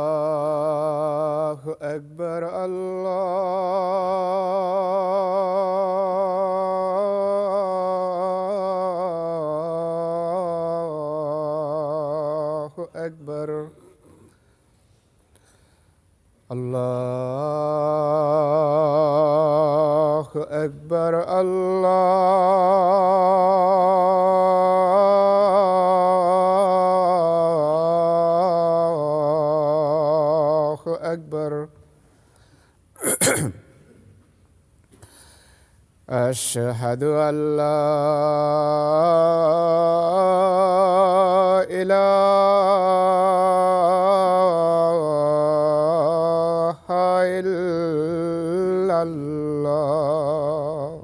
الله أكبر الله أكبر الله أكبر الله أكبر أشهد أن لا إله إلا الله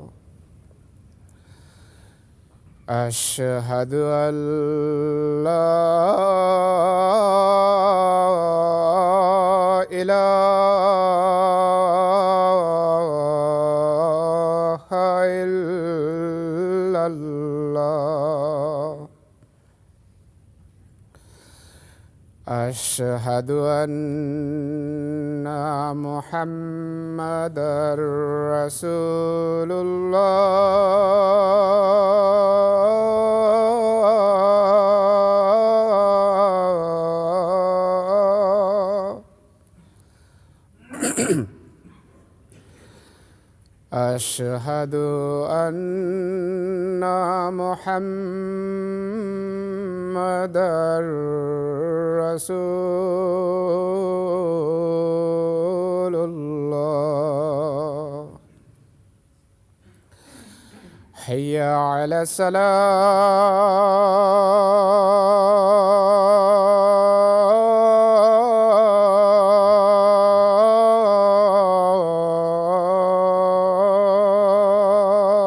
أشهد أن لا إله إلا الله أشهد أن محمدًا رسول الله أشهد أن محمدًا رسول الله حي على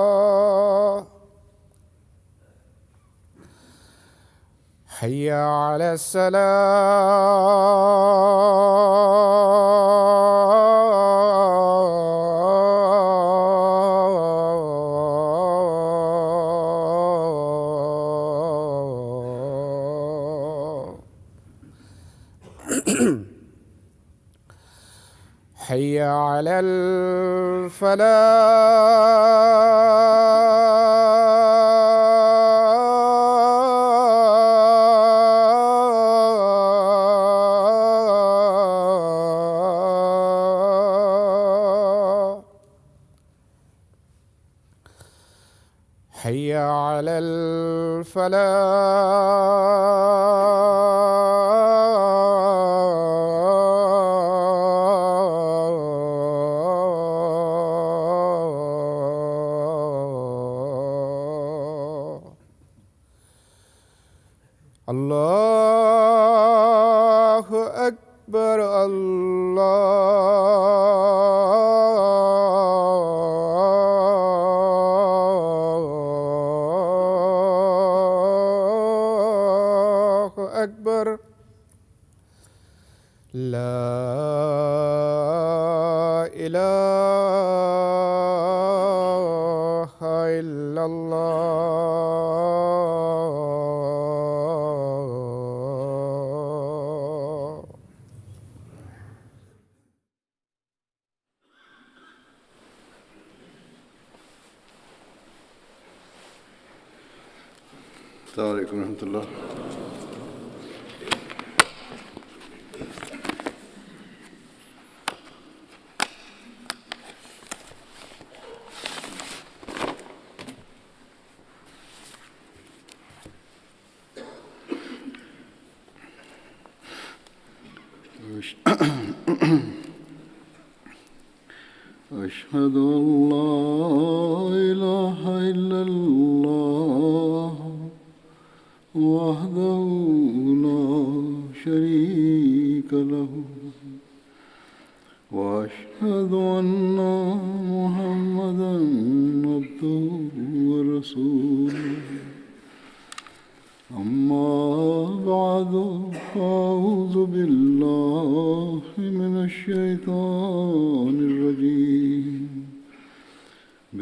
الصلاة حي على الصلاة حي على الفلاح حي على الفلاح الله أكبر الله أكبر لا إله إلا الله السلام عليكم ورحمة الله. أشهد أن لا إله إلا الله وحده لا شريك له وأشهد أن محمدًا عبده ورسوله أما بعد فأعوذ بالله من الشيطان الرجيم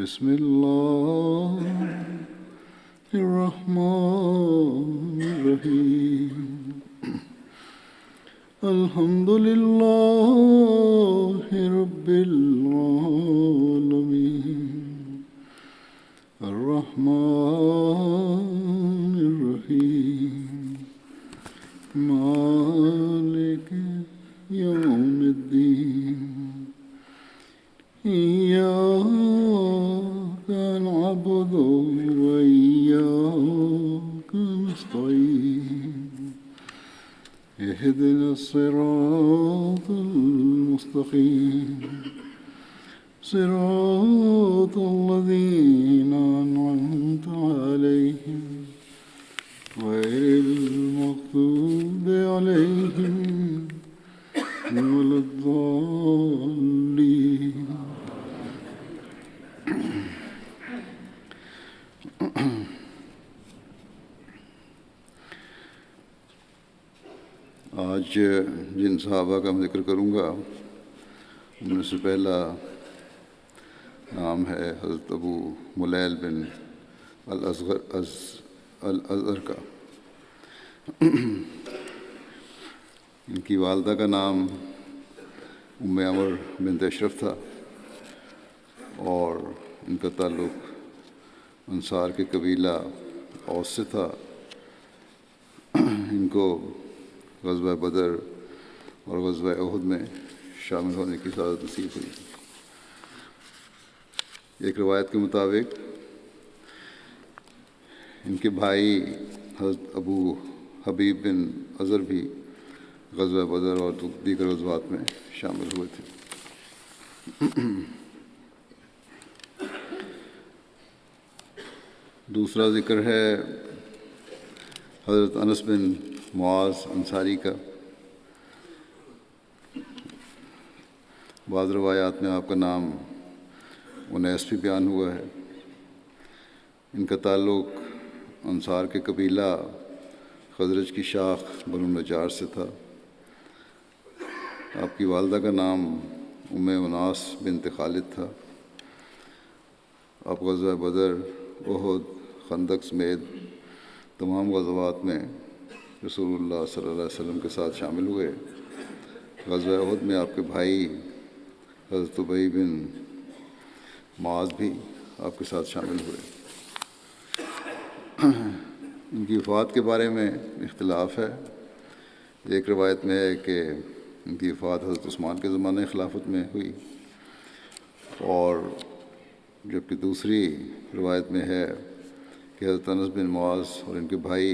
بسم الله الرحمن الرحيم الحمد لله رب العالمين الرحمن الرحيم مالك يوم الدين إياك نعبد وإياك نستعين اهدنا الصراط المستقيم صراط الذين أنعمت عليهم غير المغضوب عليهم ولا الضالين. آج جن صحابہ کا میں ذکر کروں گا ان میں سے پہلا نام ہے حضرت ابو ملیل بن الازہر کا. ان کی والدہ کا نام ام عمر بنت اشرف تھا اور ان کا تعلق انصار کے قبیلہ اوس سے تھا. ان کو غزوہ بدر اور غزوہ احد میں شامل ہونے کی سعادت نصیب ہوئی. ایک روایت کے مطابق ان کے بھائی حضرت ابو حبیب بن اظہر بھی غزوہ بدر اور دیگر غزوات میں شامل ہوئے تھے. دوسرا ذکر ہے حضرت انس بن معاذ انصاری کا. بعض روایات میں آپ کا نام انیس بھی بیان ہوا ہے. ان کا تعلق انصار کے قبیلہ خزرج کی شاخ بنو نجار سے تھا. آپ کی والدہ کا نام ام اناس بنت خالد تھا. آپ غزوہ بدر، احد، خندق سمیت تمام غزوات میں رسول اللہ صلی اللہ علیہ وسلم کے ساتھ شامل ہوئے. غزوہ احد میں آپ کے بھائی حضرت ابی بن معاذ بھی آپ کے ساتھ شامل ہوئے. ان کی وفات کے بارے میں اختلاف ہے. ایک روایت میں ہے کہ ان کی وفات حضرت عثمان کے زمانے خلافت میں ہوئی، اور جبکہ دوسری روایت میں ہے کہ حضرت انس بن معاذ اور ان کے بھائی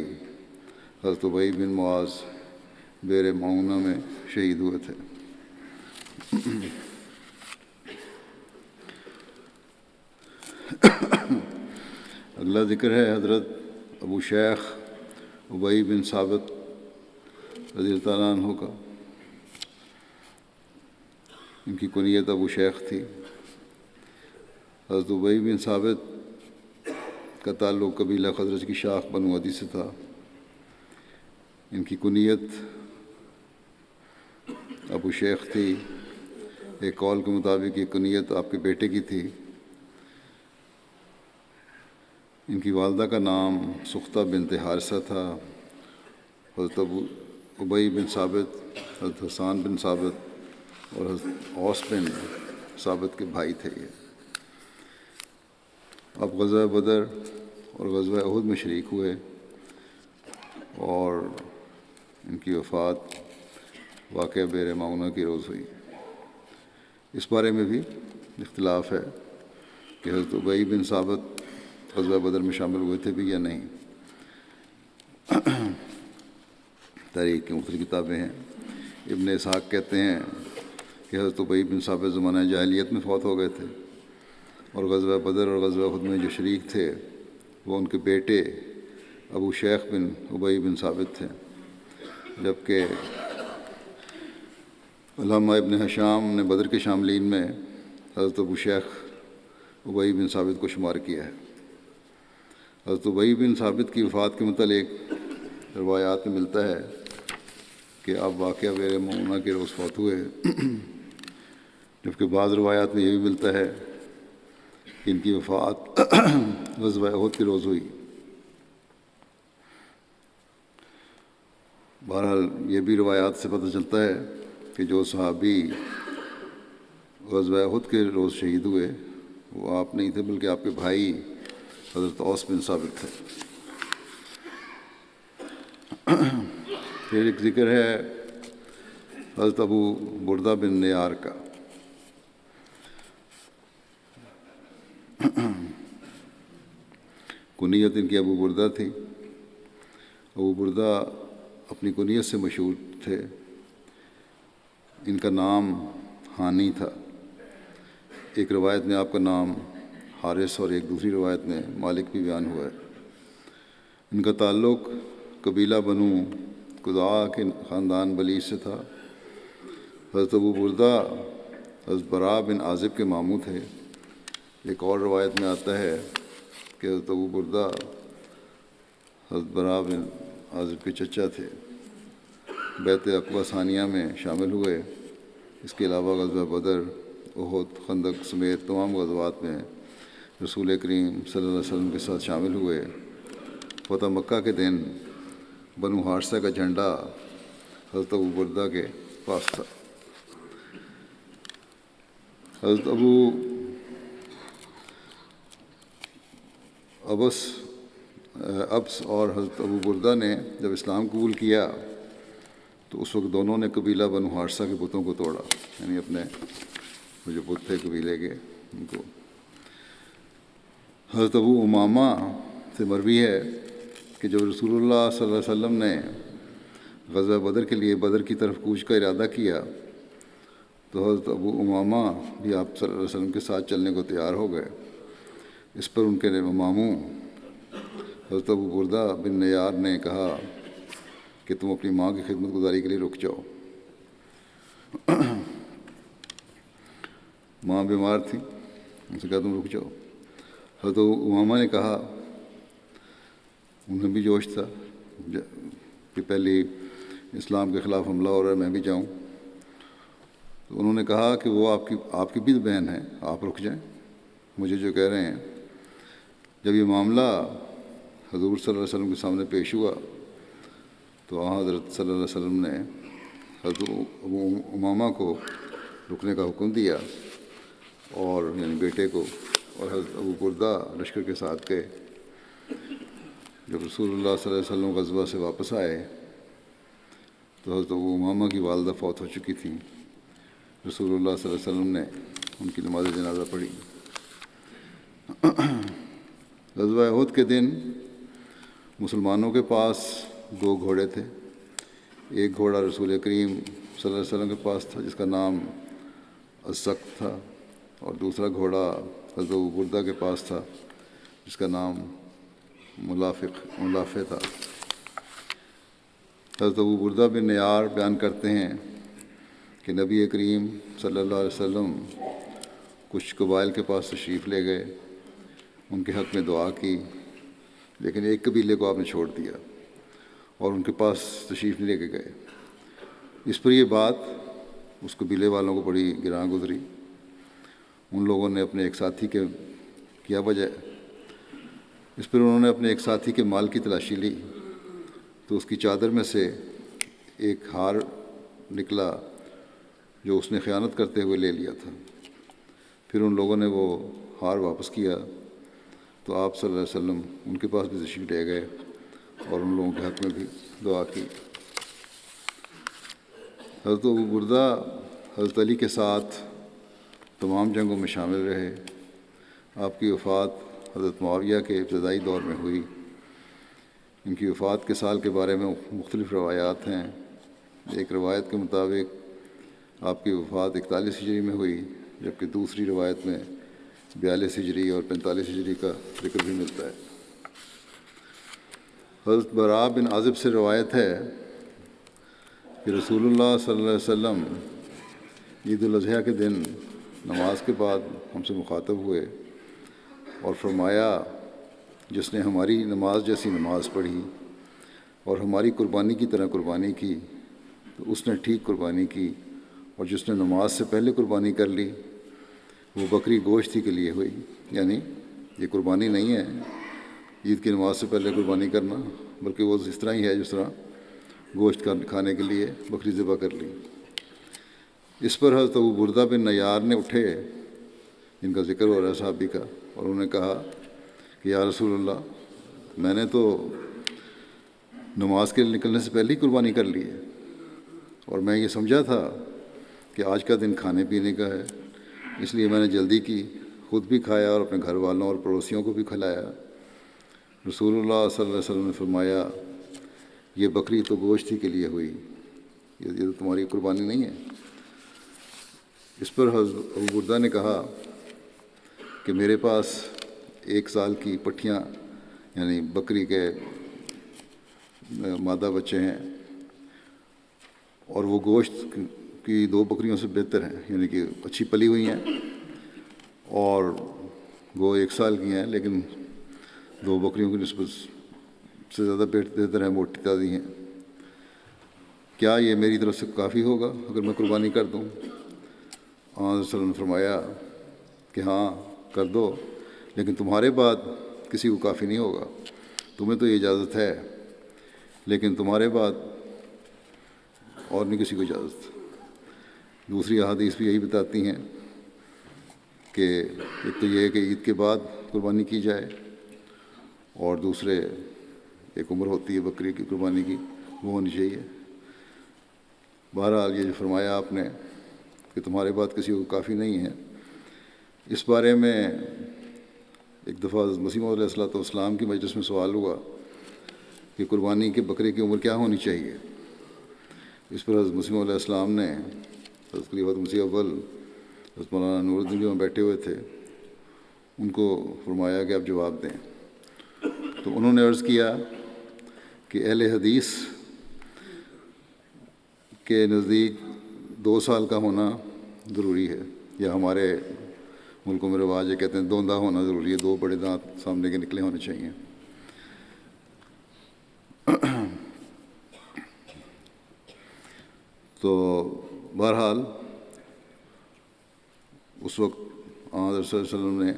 حضرت ابی بن معاذ بئر معونہ میں شہید ہوئے تھے. اگلا ذکر ہے حضرت ابو شیخ ابی بن ثابت رضی اللہ تعالیٰ عنہ کا. ان کی کنیت ابو شیخ تھی. حضرت ابی بن ثابت کا تعلق قبیلہ خزرج کی شاخ بنو عدی سے تھا. ان کی کنیت ابو شیخ تھی. ایک قول کے مطابق یہ کنیت آپ کے بیٹے کی تھی. ان کی والدہ کا نام سختہ بنت حارثہ تھا. حضرت ابی بن ثابت، حضرت حسان بن ثابت اور حضرت اوس بن ثابت کے بھائی تھے. یہ اب غزوہ بدر اور غزوہ احد میں شریک ہوئے اور ان کی وفات واقعہ بئر معونہ کی روز ہوئی. اس بارے میں بھی اختلاف ہے کہ حضرت ابی بن ثابت غزوہ بدر میں شامل ہوئے تھے بھی یا نہیں. تاریخ کی مختلف کتابیں ہیں. ابن اسحاق کہتے ہیں کہ حضرت ابی بن ثابت زمانہ جاہلیت میں فوت ہو گئے تھے، اور غزوہ بدر اور غزوہ احد میں جو شریک تھے وہ ان کے بیٹے ابو شیخ بن ابی بن ثابت تھے. جبکہ علامہ ابن حشام نے بدر کے شاملین میں حضرت ابو شیخ ابی بن ثابت کو شمار کیا ہے. حضرت ابی بن ثابت کی وفات کے متعلق روایات میں ملتا ہے کہ آپ واقعہ بئر معونہ کے روز فوت ہوئے، جبکہ بعض روایات میں یہ بھی ملتا ہے کہ ان کی وفات غزوہ احد کے روز ہوئی۔ بہرحال یہ بھی روایات سے پتہ چلتا ہے کہ جو صحابی غزوہ احد کے روز شہید ہوئے وہ آپ نہیں تھے، بلکہ آپ کے بھائی حضرت اوس بن ثابت تھے۔ پھر ایک ذکر ہے حضرت ابو بردہ بن نیار کا۔ کنیت ان کی ابو بردہ تھی۔ ابو بردہ اپنی کنیت سے مشہور تھے۔ ان کا نام ہانی تھا۔ ایک روایت میں آپ کا نام حارث اور ایک دوسری روایت میں مالک بھی بیان ہوا ہے۔ ان کا تعلق قبیلہ بنو قضاء کے خاندان بلیس سے تھا۔ حضرت ابو بردہ حضرت براء بن عازب کے ماموں تھے۔ ایک اور روایت میں آتا ہے کہ حضرت ابو بردہ حضرت براء بن عازب کے چچا تھے۔ بیعت عقبہ ثانیہ میں شامل ہوئے۔ اس کے علاوہ غزوہ بدر، احد، خندق سمیت تمام غزوات میں رسول کریم صلی اللہ علیہ وسلم کے ساتھ شامل ہوئے۔ فتح مکہ کے دن بنو حارثہ کا جھنڈا حضرت ابو بردہ کے پاس تھا۔ حضرت ابو ابس اور حضرت ابو بردہ نے جب اسلام قبول کیا تو اس وقت دونوں نے قبیلہ بنو حارثہ کے بتوں کو توڑا، یعنی اپنے وہ جو بت تھے قبیلے کے ان کو۔ حضرت ابو امامہ سے مروی ہے کہ جب رسول اللہ صلی اللہ علیہ وسلم نے غزوہ بدر کے لیے بدر کی طرف کوچ کا ارادہ کیا تو حضرت ابو امامہ بھی آپ صلی اللہ علیہ وسلم کے ساتھ چلنے کو تیار ہو گئے۔ اس پر ان کے ماموں حضرت ابو بردہ بن نیار نے کہا کہ تم اپنی ماں کی خدمت گزاری کے لیے رک جاؤ۔ ماں بیمار تھی، ان سے کہا تم رک جاؤ۔ حضرت امامہ نے کہا، انہیں بھی جوش تھا کہ پہلی اسلام کے خلاف حملہ ہو رہا ہے، میں بھی جاؤں۔ تو انہوں نے کہا کہ وہ آپ کی بھی بہن ہے، آپ رک جائیں، مجھے جو کہہ رہے ہیں۔ جب یہ معاملہ حضور صلی اللہ علیہ وسلم کے سامنے پیش ہوا تو حضرت صلی اللہ علیہ وسلم نے حضرت ابو امامہ کو رکنے کا حکم دیا، اور یعنی بیٹے کو، اور حضرت ابو بردہ لشکر کے ساتھ گئے۔ جب رسول اللہ صلی اللہ علیہ وسلم غزوہ سے واپس آئے تو حضرت ابو امامہ کی والدہ فوت ہو چکی تھیں۔ رسول اللہ صلی اللہ علیہ وسلم نے ان کی نماز جنازہ پڑھی۔ غزوہ احد کے دن مسلمانوں کے پاس 2 گھوڑے تھے۔ ایک گھوڑا رسول کریم صلی اللہ علیہ وسلم کے پاس تھا جس کا نام السقط تھا، اور دوسرا گھوڑا حضرت ابو بردہ کے پاس تھا جس کا نام ملافع تھا۔ حضرت ابو بردہ بن نیار بیان کرتے ہیں کہ نبی کریم صلی اللہ علیہ وسلم کچھ قبائل کے پاس تشریف لے گئے، ان کے حق میں دعا کی، لیکن ایک قبیلے کو آپ نے چھوڑ دیا اور ان کے پاس تشریف نہیں لے کے گئے۔ اس پر یہ بات اس قبیلے والوں کو بڑی گراں گزری۔ ان لوگوں نے اپنے ایک ساتھی کے کیا وجہ اس پر انہوں نے اپنے ایک ساتھی کے مال کی تلاشی لی تو اس کی چادر میں سے ایک ہار نکلا جو اس نے خیانت کرتے ہوئے لے لیا تھا۔ پھر ان لوگوں نے وہ ہار واپس کیا تو آپ صلی اللہ علیہ وسلم ان کے پاس بھی تشریف لے گئے اور ان لوگوں کے حق میں بھی دعا کی۔ حضرت ابو بردہ حضرت علی کے ساتھ تمام جنگوں میں شامل رہے۔ آپ کی وفات حضرت معاویہ کے ابتدائی دور میں ہوئی۔ ان کی وفات کے سال کے بارے میں مختلف روایات ہیں۔ ایک روایت کے مطابق آپ کی وفات 41 ہجری میں ہوئی، جبکہ دوسری روایت میں 42 ہجری اور 45 ہجری کا ذکر بھی ملتا ہے۔ حضرت براء بن عازب سے روایت ہے کہ رسول اللہ صلی اللہ علیہ وسلم عید الاضحیٰ کے دن نماز کے بعد ہم سے مخاطب ہوئے اور فرمایا، جس نے ہماری نماز جیسی نماز پڑھی اور ہماری قربانی کی طرح قربانی کی تو اس نے ٹھیک قربانی کی، اور جس نے نماز سے پہلے قربانی کر لی وہ بکری گوشت ہی کے لیے ہوئی، یعنی یہ قربانی نہیں ہے عید کی نماز سے پہلے قربانی کرنا، بلکہ وہ اس طرح ہی ہے جس طرح گوشت کھانے کے لیے بکری ذبح کر لی۔ اس پر حضرت ابو بردہ بن نیار نے اٹھے، جن کا ذکر ہو رہا ہے صحابی کا، اور انہوں نے کہا کہ یا رسول اللہ، میں نے تو نماز کے لیے نکلنے سے پہلے ہی قربانی کر لی ہے، اور میں یہ سمجھا تھا کہ آج کا دن کھانے پینے کا ہے، اس لیے میں نے جلدی کی، خود بھی کھایا اور اپنے گھر والوں اور پڑوسیوں کو بھی کھلایا۔ رسول اللہ صلی اللہ علیہ وسلم نے فرمایا، یہ بکری تو گوشت ہی کے لیے ہوئی، یہ تو تمہاری قربانی نہیں ہے۔ اس پر حضرت ابو بردہ نے کہا کہ میرے پاس 1 سال کی پٹھیاں یعنی بکری کے مادہ بچے ہیں، اور وہ گوشت کی 2 بکریوں سے بہتر ہیں، یعنی کہ اچھی پلی ہوئی ہیں، اور وہ 1 سال کی ہیں لیکن 2 بکریوں کی نسبت سے زیادہ بہتر ہیں، موٹی تازی ہیں، کیا یہ میری طرف سے کافی ہوگا اگر میں قربانی کر دوں؟ آن صلی اللہ علیہ وسلم نے فرمایا کہ ہاں کر دو، لیکن تمہارے بعد کسی کو کافی نہیں ہوگا، تمہیں تو یہ اجازت ہے، لیکن تمہارے بعد اور نہیں کسی کو اجازت۔ دوسری احادیث بھی یہی بتاتی ہیں کہ ایک تو یہ ہے کہ عید کے بعد قربانی کی جائے، اور دوسرے ایک عمر ہوتی ہے بکری کی قربانی کی، وہ ہونی چاہیے۔ بہرحال یہ جو فرمایا آپ نے کہ تمہارے بعد کسی کو کافی نہیں ہے، اس بارے میں ایک دفعہ مسیح موعود علیہ الصلوۃ والسلام کی مجلس میں سوال ہوا کہ قربانی کے بکرے کی عمر کیا ہونی چاہیے۔ اس پر حضرت مسیح موعود علیہ السلام نے حضرت خلیفۃ مسیح اول حضرت مولانا نور الدین جو بیٹھے ہوئے تھے ان کو فرمایا کہ آپ جواب دیں، تو انہوں نے عرض کیا کہ اہل حدیث کے نزدیک 2 سال کا ہونا ضروری ہے، یا ہمارے ملکوں میں رواج ہے کہتے ہیں دوندا ہونا ضروری ہے، 2 بڑے دانت سامنے کے نکلے ہونے چاہیے۔ تو بہرحال اس وقت حضرت صلی اللہ علیہ وسلم نے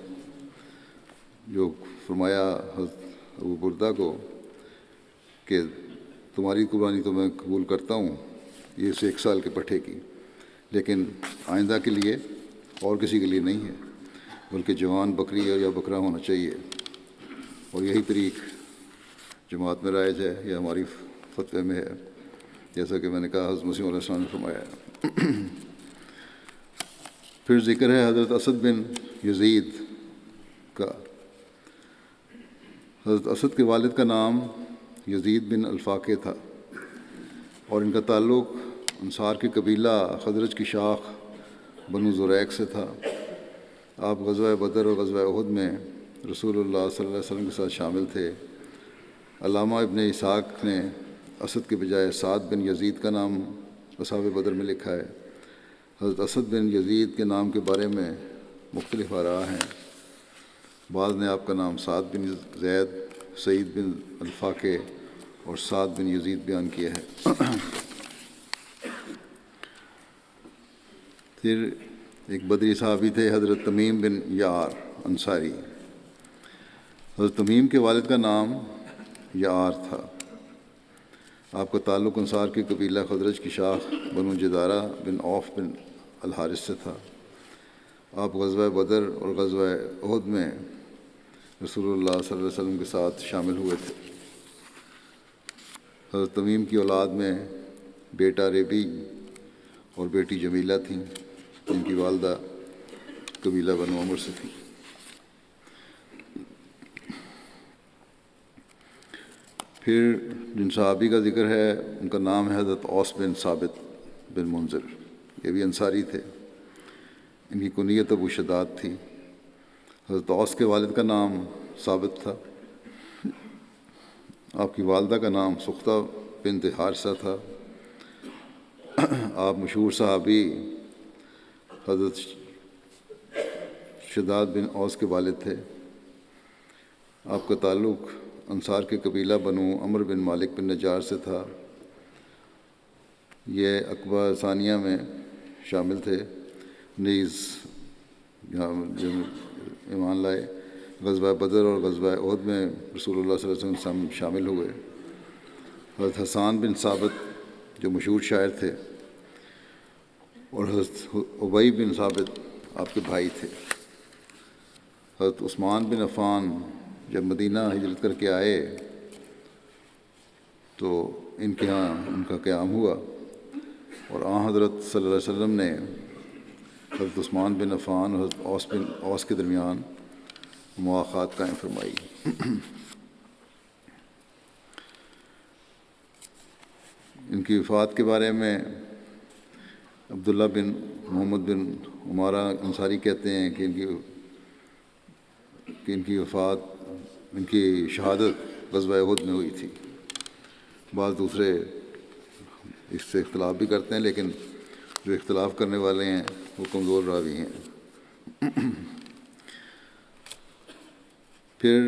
جو فرمایا حضرت ابو بردہ کو کہ تمہاری قربانی تو میں قبول کرتا ہوں یہ اس 1 سال کے پٹھے کی، لیکن آئندہ کے لیے اور کسی کے لیے نہیں ہے، بلکہ جوان بکری یا بکرا ہونا چاہیے، اور یہی طریق جماعت میں رائج ہے، یہ ہماری فتوے میں ہے، جیسا کہ میں نے کہا حضرت مسیح علیہ السلام نے فرمایا ہے۔ پھر ذکر ہے حضرت اسد بن یزید کا۔ حضرت اسد کے والد کا نام یزید بن الفاقہ تھا، اور ان کا تعلق انصار کے قبیلہ خزرج کی شاخ بنو زریق سے تھا۔ آپ غزوہ بدر اور غزوہ احد میں رسول اللہ صلی اللہ علیہ وسلم کے ساتھ شامل تھے۔ علامہ ابن اسحاق نے اسد کے بجائے سعد بن یزید کا نام اصحاب بدر میں لکھا ہے۔ حضرت اسد بن یزید کے نام کے بارے میں مختلف آراء ہیں، بعض نے آپ کا نام سعد بن زید، سعید بن الفاقہ اور سعد بن یزید بیان کیا ہے۔ پھر ایک بدری صحابی تھے حضرت تمیم بن یار انصاری۔ حضرت تمیم کے والد کا نام یار تھا۔ آپ کا تعلق انصار کے قبیلہ خزرج کی شاخ بنو جدارہ بن عوف بن الحارث سے تھا۔ آپ غزوہ بدر اور غزوہ احد میں رسول اللہ صلی اللہ علیہ وسلم کے ساتھ شامل ہوئے تھے۔ حضرت تمیم کی اولاد میں بیٹا ریبی اور بیٹی جمیلہ تھیں، جن کی والدہ قبیلہ بنو عمر سے تھی۔ پھر جن صحابی کا ذکر ہے ان کا نام ہے حضرت اوس بن ثابت بن منذر، یہ بھی انصاری تھے، ان کی کنیت ابو شداد تھی۔ حضرت اوس کے والد کا نام ثابت تھا، آپ کی والدہ کا نام سختہ بنت حارثہ تھا۔ آپ مشہور صحابی حضرت شداد بن اوس کے والد تھے۔ آپ کا تعلق انصار کے قبیلہ بنو عمر بن مالک بن نجار سے تھا۔ یہ عقبہ ثانیہ میں شامل تھے، نیز جو ایمان لائے، غزوہ بدر اور غزوہ احد میں رسول اللہ صلی اللہ علیہ وسلم شامل ہوئے۔ حضرت حسان بن ثابت جو مشہور شاعر تھے، اور حضرت ابی بن ثابت آپ کے بھائی تھے۔ حضرت عثمان بن عفان جب مدینہ ہجرت کر کے آئے تو ان کے ہاں ان کا قیام ہوا، اور حضرت صلی اللہ علیہ وسلم نے حضرت عثمان بن عفان اور حضرت اوس کے درمیان مواخات قائم فرمائی۔ ان کی وفات کے بارے میں عبداللہ بن محمد بن عمارہ انصاری کہتے ہیں کہ ان کی وفات، ان کی شہادت غزوہ احد میں ہوئی تھی۔ بعض دوسرے اس سے اختلاف بھی کرتے ہیں، لیکن جو اختلاف کرنے والے ہیں وہ کمزور راوی ہیں۔ پھر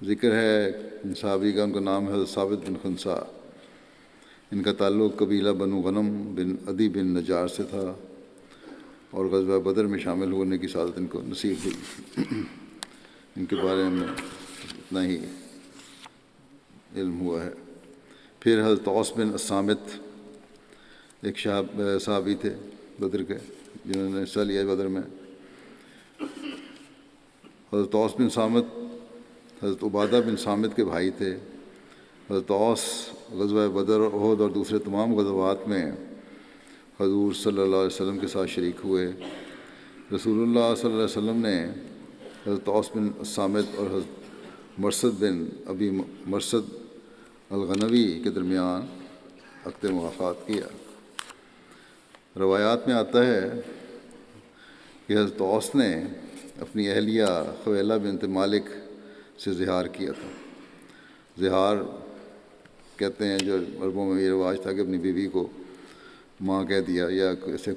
ذکر ہے صحابی کا، ان کا نام ہے حضرت ثابت بن خنسا۔ ان کا تعلق قبیلہ بنو غنم بن عدی بن نجار سے تھا، اور غزوہ بدر میں شامل ہونے کی سعادت ان کو نصیب ہوئی۔ ان کے بارے میں اتنا ہی علم ہوا ہے۔ پھر حضرت اوس بن الصامت ایک صحابی تھے بدر کے، جنہوں نے حصہ لیا بدر میں۔ حضرت اوس بن صامت حضرت عبادہ بن صامت کے بھائی تھے۔ حضرت اوس غزوہ بدر اور احد اور دوسرے تمام غزوات میں حضور صلی اللہ علیہ وسلم کے ساتھ شریک ہوئے۔ رسول اللہ صلی اللہ علیہ وسلم نے حضرت اوس بن الصامت اور حضرت مرثد بن ابی مرثد الغنوی کے درمیان عقد موافقت کیا۔ روایات میں آتا ہے کہ حضرت اوس نے اپنی اہلیہ خویلہ بنت مالک سے زہار کیا تھا۔ زہار کہتے ہیں، جو عربوں میں یہ رواج تھا کہ اپنی بیوی کو ماں کہہ دیا، یا ایسے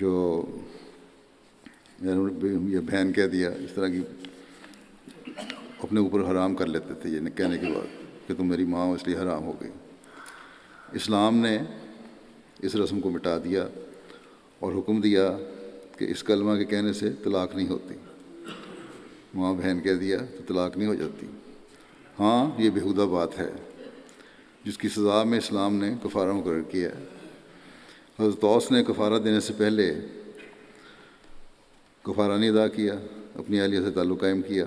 جو یا بہن کہہ دیا، اس طرح کی اپنے اوپر حرام کر لیتے تھے یہ کہنے کے بعد کہ تم میری ماں ہو، اس لیے حرام ہو گئی۔ اسلام نے اس رسم کو مٹا دیا اور حکم دیا کہ اس کلمہ کے کہنے سے طلاق نہیں ہوتی۔ ماں بہن کہہ دیا تو طلاق نہیں ہو جاتی۔ ہاں، یہ بیہودہ بات ہے جس کی سزا میں اسلام نے کفارہ مقرر کیا ہے۔ حضرت اوس نے کفارہ دینے سے پہلے کفارہ نہیں ادا کیا، اپنی اہلیہ سے تعلق قائم کیا،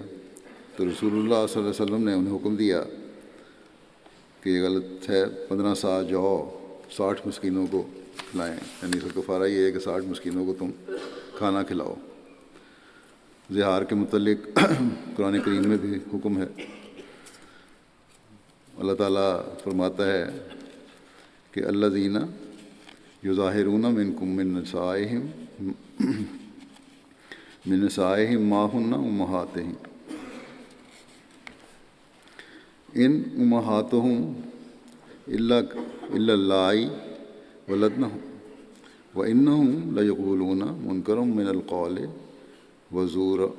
تو رسول اللہ صلی اللہ علیہ وسلم نے انہیں حکم دیا کہ یہ غلط ہے، 15 سا جاؤ 60 مسکینوں کو کھلائیں، یعنی اس کا کفارہ یہ ہے کہ 60 مسکینوں کو تم کھانا کھلاؤ۔ زہار کے متعلق قرآن کریم میں بھی حکم ہے۔ اللہ تعالیٰ فرماتا ہے کہ الذین یظاہرون منکم من نسائہم ما ہن امہاتہم ان امہاتہم الا اللائی ولدنہم وانہم لیقولون منکرا من القول وزورا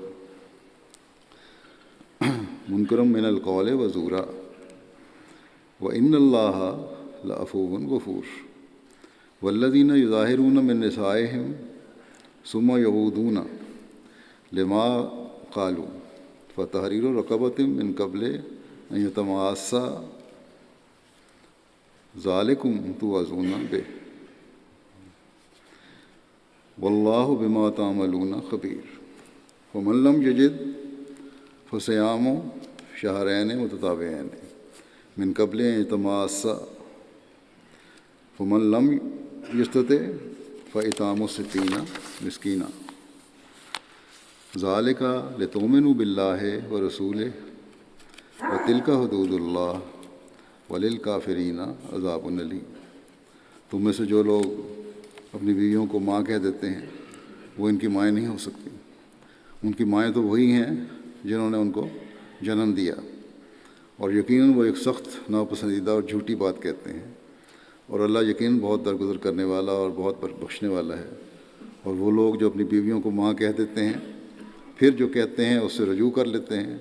وَإِنَّ اللَّهَ لَعَفُوٌّ غَفُورٌ وَالَّذِينَ يُظَاهِرُونَ مِن نِّسَائِهِمْ ثُمَّ يَعُودُونَ لِمَا قَالُوا فَتَحْرِيرُ رَقَبَةٍ مِّن قَبْلِ أَن يَتَمَاسَّا ذَلِكُمْ تُوعَظُونَ بِهِ وَاللَّهُ بِمَا تَعْمَلُونَ خَبِيرٌ وَمَن لَّمْ يَجِدْ فَصِيَامُ شَهْرَيْنِ مُتَتَابِعَيْنِ من قبل أن يتماسا فمن لم يستطع فإطعام 60 مسكينا ذلك لتؤمنوا بالله ورسوله وتلك حدود الله وللكافرين عذاب أليم۔ تم میں سے جو لوگ اپنی بیویوں کو ماں کہہ دیتے ہیں وہ ان کی مائیں نہیں ہو سکتی، ان کی مائیں تو وہی ہیں جنہوں نے ان کو جنم دیا، اور یقیناً وہ ایک سخت ناپسندیدہ اور جھوٹی بات کہتے ہیں، اور اللہ یقیناً بہت درگزر کرنے والا اور بہت بخشنے والا ہے۔ اور وہ لوگ جو اپنی بیویوں کو ماں کہہ دیتے ہیں، پھر جو کہتے ہیں اس سے رجوع کر لیتے ہیں،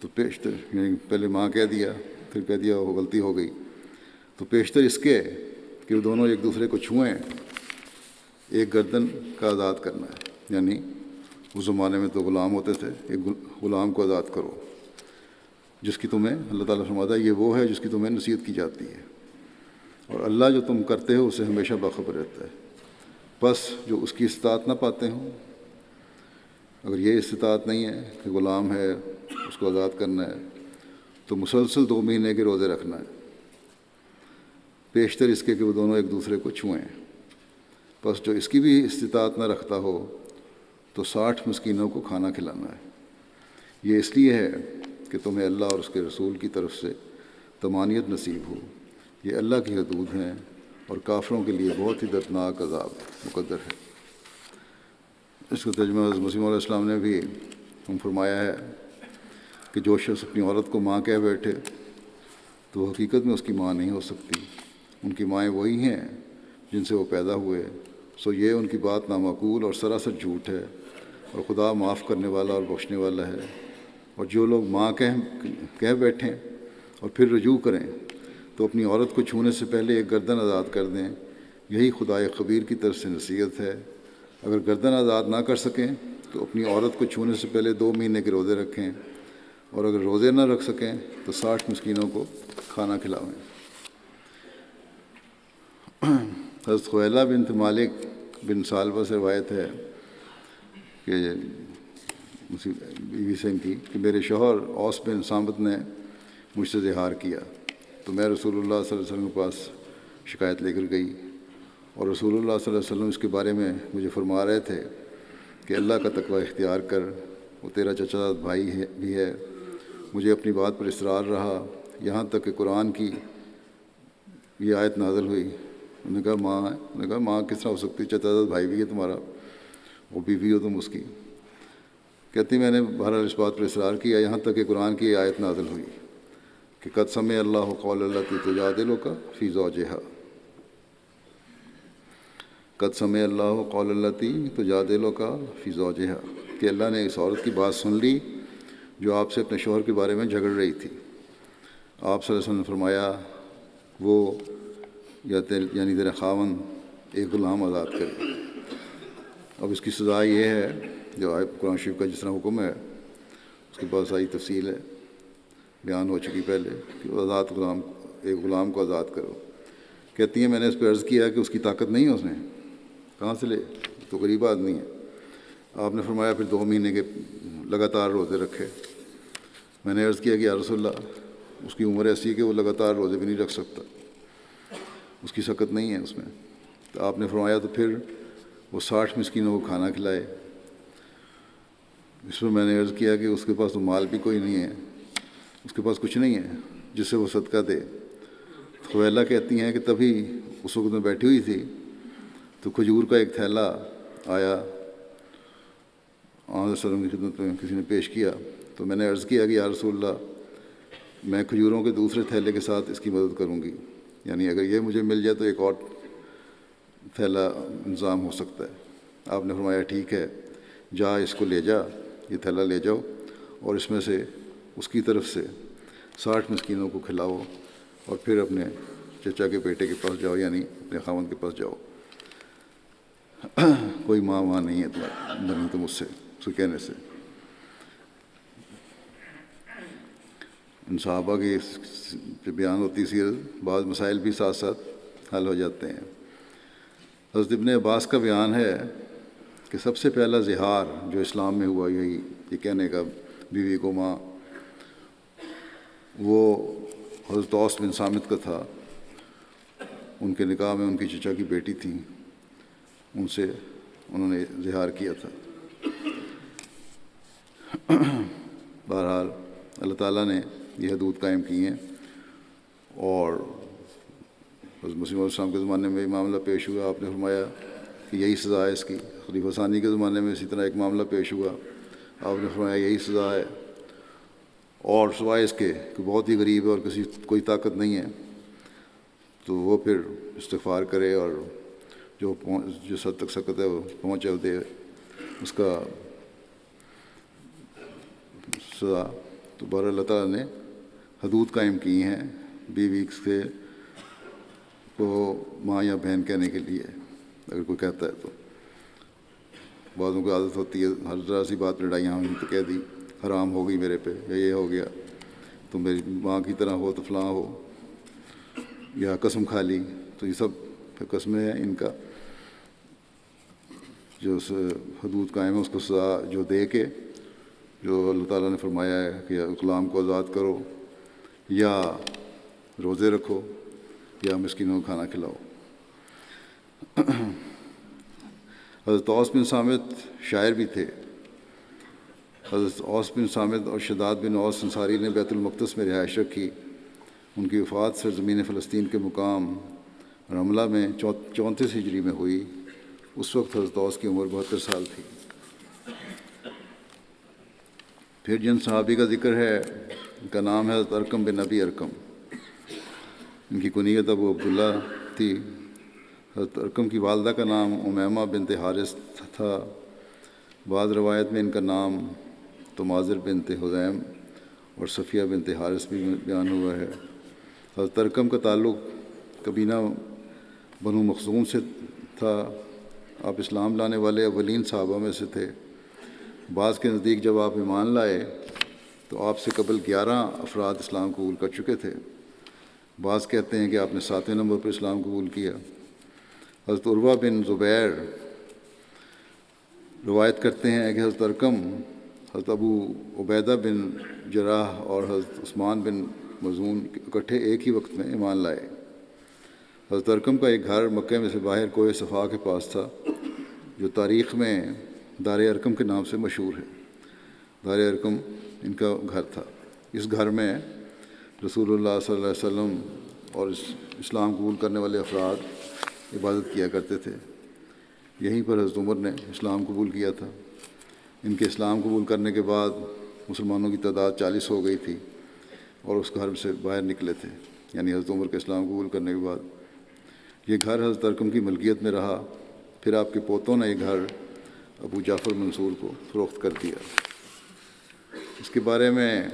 تو پیشتر یعنی پہلے ماں کہہ دیا پھر کہہ دیا وہ غلطی ہو گئی، تو پیشتر اس کے کہ وہ دونوں ایک دوسرے کو چھوئیں، ایک گردن کا آزاد کرنا ہے، یعنی اس زمانے میں تو غلام ہوتے تھے، ایک غلام کو آزاد کرو، جس کی تمہیں اللہ تعالیٰ فرماتا ہے یہ وہ ہے جس کی تمہیں نصیحت کی جاتی ہے، اور اللہ جو تم کرتے ہو اسے ہمیشہ باخبر رہتا ہے۔ بس جو اس کی استطاعت نہ پاتے ہوں، اگر یہ استطاعت نہیں ہے کہ غلام ہے اس کو آزاد کرنا ہے، تو مسلسل 2 مہینے کے روزے رکھنا ہے، بیشتر اس کے کہ وہ دونوں ایک دوسرے کو چھوئیں۔ بس جو اس کی بھی استطاعت نہ رکھتا ہو تو 60 مسکینوں کو کھانا کھلانا ہے۔ یہ اس لیے ہے کہ تمہیں اللہ اور اس کے رسول کی طرف سے طمانینت نصیب ہو، یہ اللہ کی حدود ہیں اور کافروں کے لیے بہت ہی دردناک عذاب مقدر ہے۔ اس کا ترجمہ حضرت مسیح علیہ السلام نے بھی ہم فرمایا ہے کہ جو شخص اپنی عورت کو ماں کہہ بیٹھے تو وہ حقیقت میں اس کی ماں نہیں ہو سکتی، ان کی مائیں وہی ہیں جن سے وہ پیدا ہوئے، سو یہ ان کی بات نامعقول اور سراسر جھوٹ ہے، اور خدا معاف کرنے والا اور بخشنے والا ہے۔ اور جو لوگ ماں کہہ بیٹھیں اور پھر رجوع کریں تو اپنی عورت کو چھونے سے پہلے ایک گردن آزاد کر دیں، یہی خدائے خبیر کی طرف سے نصیحت ہے۔ اگر گردن آزاد نہ کر سکیں تو اپنی عورت کو چھونے سے پہلے 2 مہینے کے روزے رکھیں، اور اگر روزے نہ رکھ سکیں تو 60 مسکینوں کو کھانا کھلاویں۔ حضرت خویلہ بنت مالک بن ثعلبہ سے روایت ہے کہ بیوی سے ان کی کہ میرے شوہر اوس بن صامت نے مجھ سے زہار کیا، تو میں رسول اللہ صلی اللہ علیہ وسلم کے پاس شکایت لے کر گئی، اور رسول اللہ صلی اللہ علیہ وسلم اس کے بارے میں مجھے فرما رہے تھے کہ اللہ کا تقوی اختیار کر، وہ تیرا چچا زاد بھائی بھی ہے۔ مجھے اپنی بات پر اصرار رہا یہاں تک کہ قرآن کی یہ آیت نازل ہوئی۔ انہوں نے کہا ماں ہے، انہوں نے کہا ماں کس طرح ہو سکتی، چچا زاد بھائی بھی ہے تمہارا، وہ بیوی ہو تم اس کی۔ کہتی میں نے بہرحال اس بات پر اصرار کیا یہاں تک کہ قرآن کی یہ آیت نازل ہوئی کہ قد سمع اللہ قول التی تجادلک فی زوجہا، قد سمع اللہ قول التی تجادلک فی زوجہا، کہ اللہ نے اس عورت کی بات سن لی جو آپ سے اپنے شوہر کے بارے میں جھگڑ رہی تھی۔ آپ صلی اللہ علیہ وسلم نے فرمایا وہ یعنی تیرا خاوند ایک غلام آزاد کرے۔ اب اس کی سزا یہ ہے جو قرآن شریف کا جس طرح حکم ہے اس کی بہت ساری تفصیل ہے، بیان ہو چکی پہلے کہ ایک غلام کو آزاد کرو۔ کہتی ہیں میں نے اس پہ عرض کیا کہ اس کی طاقت نہیں ہے، اس نے کہاں سے لے، تو غریب آدمی ہے۔ آپ نے فرمایا پھر 2 مہینے کے لگاتار روزے رکھے۔ میں نے عرض کیا کہ یا رسول اللہ اس کی عمر ایسی ہے کہ وہ لگاتار روزے بھی نہیں رکھ سکتا، اس کی سکت نہیں ہے اس میں۔ تو آپ نے فرمایا تو پھر وہ 60 مسکینوں کو کھانا کھلائے۔ اس پر میں نے عرض کیا کہ اس کے پاس تو مال بھی کوئی نہیں ہے، اس کے پاس کچھ نہیں ہے جس سے وہ صدقہ دے۔ خویلہ کہتی ہیں کہ تبھی اس وقت میں بیٹھی ہوئی تھی تو کھجور کا ایک تھیلا آیا، آن وسلم کی خدمت میں کسی نے پیش کیا، تو میں نے عرض کیا کہ یا رسول اللہ میں کھجوروں کے دوسرے تھیلے کے ساتھ اس کی مدد کروں گی، یعنی اگر یہ مجھے مل جائے تو ایک اور تھیلا انتظام ہو سکتا ہے۔ آپ نے فرمایا ٹھیک ہے، جا اس کو لے جا، یہ تھیلا لے جاؤ اور اس میں سے اس کی طرف سے 60 مسکینوں کو کھلاؤ، اور پھر اپنے چچا کے بیٹے کے پاس جاؤ، یعنی اپنے خاوند کے پاس جاؤ، کوئی ماں نہیں ہے تمہاری بنی تم اس سے کہنے سے۔ ان صحابہ کی جو بیان ہوتی سیرت، بعض مسائل بھی ساتھ ساتھ حل ہو جاتے ہیں۔ حضرت ابن عباس کا بیان ہے کہ سب سے پہلا زہار جو اسلام میں ہوا یہ کہنے کا بیوی کو ماں، وہ حضرت اوس بن صامت کا تھا۔ ان کے نکاح میں ان کی چچا کی بیٹی تھیں، ان سے انہوں نے زہار کیا تھا۔ بہرحال اللہ تعالیٰ نے یہ حدود قائم کی ہیں، اور حضرت مسیح علیہ السلام کے زمانے میں یہ معاملہ پیش ہوا، آپ نے فرمایا کہ یہی سزا ہے اس کی۔ خلیفہ ثانی کے زمانے میں اسی طرح ایک معاملہ پیش ہوا، آپ نے فرمایا یہی سزا ہے، اور سوائے اس کے کہ بہت ہی غریب ہے اور کوئی طاقت نہیں ہے تو وہ پھر استغفار کرے، اور جس حد تک سکت ہے وہ پہنچے وہ دے اس کا سزا۔ تو بہرحال اللہ تعالیٰ نے حدود قائم کی ہیں بیوی سے کو ماں یا بہن کہنے کے لیے اگر کوئی کہتا ہے تو۔ بعضوں کی عادت ہوتی ہے ہر طرح سی بات لڑائیاں ہوئی تو کہہ دی حرام ہو گئی میرے پہ، یا یہ ہو گیا، تو میری ماں کی طرح ہو تو فلاں ہو، یا قسم کھا لی. تو یہ سب قسمیں ہیں. ان کا جو حدود قائم ہے اس کو سزا جو دے کے، جو اللہ تعالیٰ نے فرمایا ہے کہ غلام کو آزاد کرو، یا روزے رکھو، یا مسکینوں کو کھانا کھلاؤ. حضرت اوس بن صامت شاعر بھی تھے. حضرت اوس بن صامت اور شداد بن اوس انصاری نے بیت المقدس میں رہائش رکھی. ان کی وفات سرزمین فلسطین کے مقام رملہ میں 34 ہجری میں ہوئی. اس وقت حضرت اوس کی عمر 72 سال تھی. پھر جن صحابی کا ذکر ہے ان کا نام ہے حضرت ارقم بن ابی ارقم. ان کی کنیت ابو عبداللہ تھی. حضرت ارقم کی والدہ کا نام امیمہ بنت حارث تھا. بعض روایت میں ان کا نام تماظر بنت حذیم اور صفیہ بنت حارث بھی بیان ہوا ہے. حضرت ارقم کا تعلق قبیلہ بنو مخزوم سے تھا. آپ اسلام لانے والے اولین صحابہ میں سے تھے. بعض کے نزدیک جب آپ ایمان لائے تو آپ سے قبل 11 افراد اسلام قبول کر چکے تھے. بعض کہتے ہیں کہ آپ نے 7ویں نمبر پر اسلام قبول کیا. حضرت عروہ بن زبیر روایت کرتے ہیں کہ حضرت ارقم، حضرت ابو عبیدہ بن جراح اور حضرت عثمان بن مظعون اکٹھے ایک ہی وقت میں ایمان لائے. حضرت ارقم کا ایک گھر مکہ میں سے باہر کوہ صفا کے پاس تھا، جو تاریخ میں دار ارقم کے نام سے مشہور ہے. دار ارقم ان کا گھر تھا. اس گھر میں رسول اللہ صلی اللہ علیہ وسلم اور اسلام قبول کرنے والے افراد عبادت کیا کرتے تھے. یہیں پر حضرت عمر نے اسلام قبول کیا تھا. ان کے اسلام قبول کرنے کے بعد مسلمانوں کی تعداد 40 ہو گئی تھی اور اس گھر سے باہر نکلے تھے، یعنی حضرت عمر کے اسلام قبول کرنے کے بعد. یہ گھر حضرت ارقم کی ملکیت میں رہا. پھر آپ کے پوتوں نے یہ گھر ابو جعفر منصور کو فروخت کر دیا. اس کے بارے میں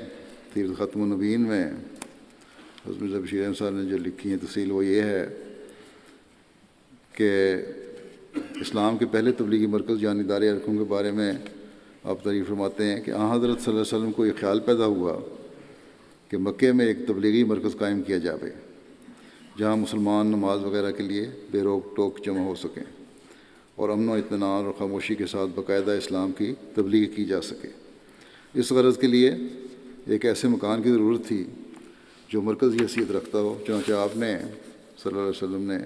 سیرت ختم النبیین میں حضرت مرزا بشیر احمد صاحب نے جو لکھی ہے تفصیل وہ یہ ہے کہ اسلام کے پہلے تبلیغی مرکز یعنی دار ارقم کے بارے میں آپ تعریف فرماتے ہیں کہ حضرت صلی اللہ علیہ وسلم کو یہ خیال پیدا ہوا کہ مکے میں ایک تبلیغی مرکز قائم کیا جائے جہاں مسلمان نماز وغیرہ کے لیے بے روک ٹوک جمع ہو سکیں اور امن و اطمینان اور خاموشی کے ساتھ باقاعدہ اسلام کی تبلیغ کی جا سکے. اس غرض کے لیے ایک ایسے مکان کی ضرورت تھی جو مرکزی حیثیت رکھتا ہو. چنانچہ آپ نے صلی اللہ علیہ وسلم نے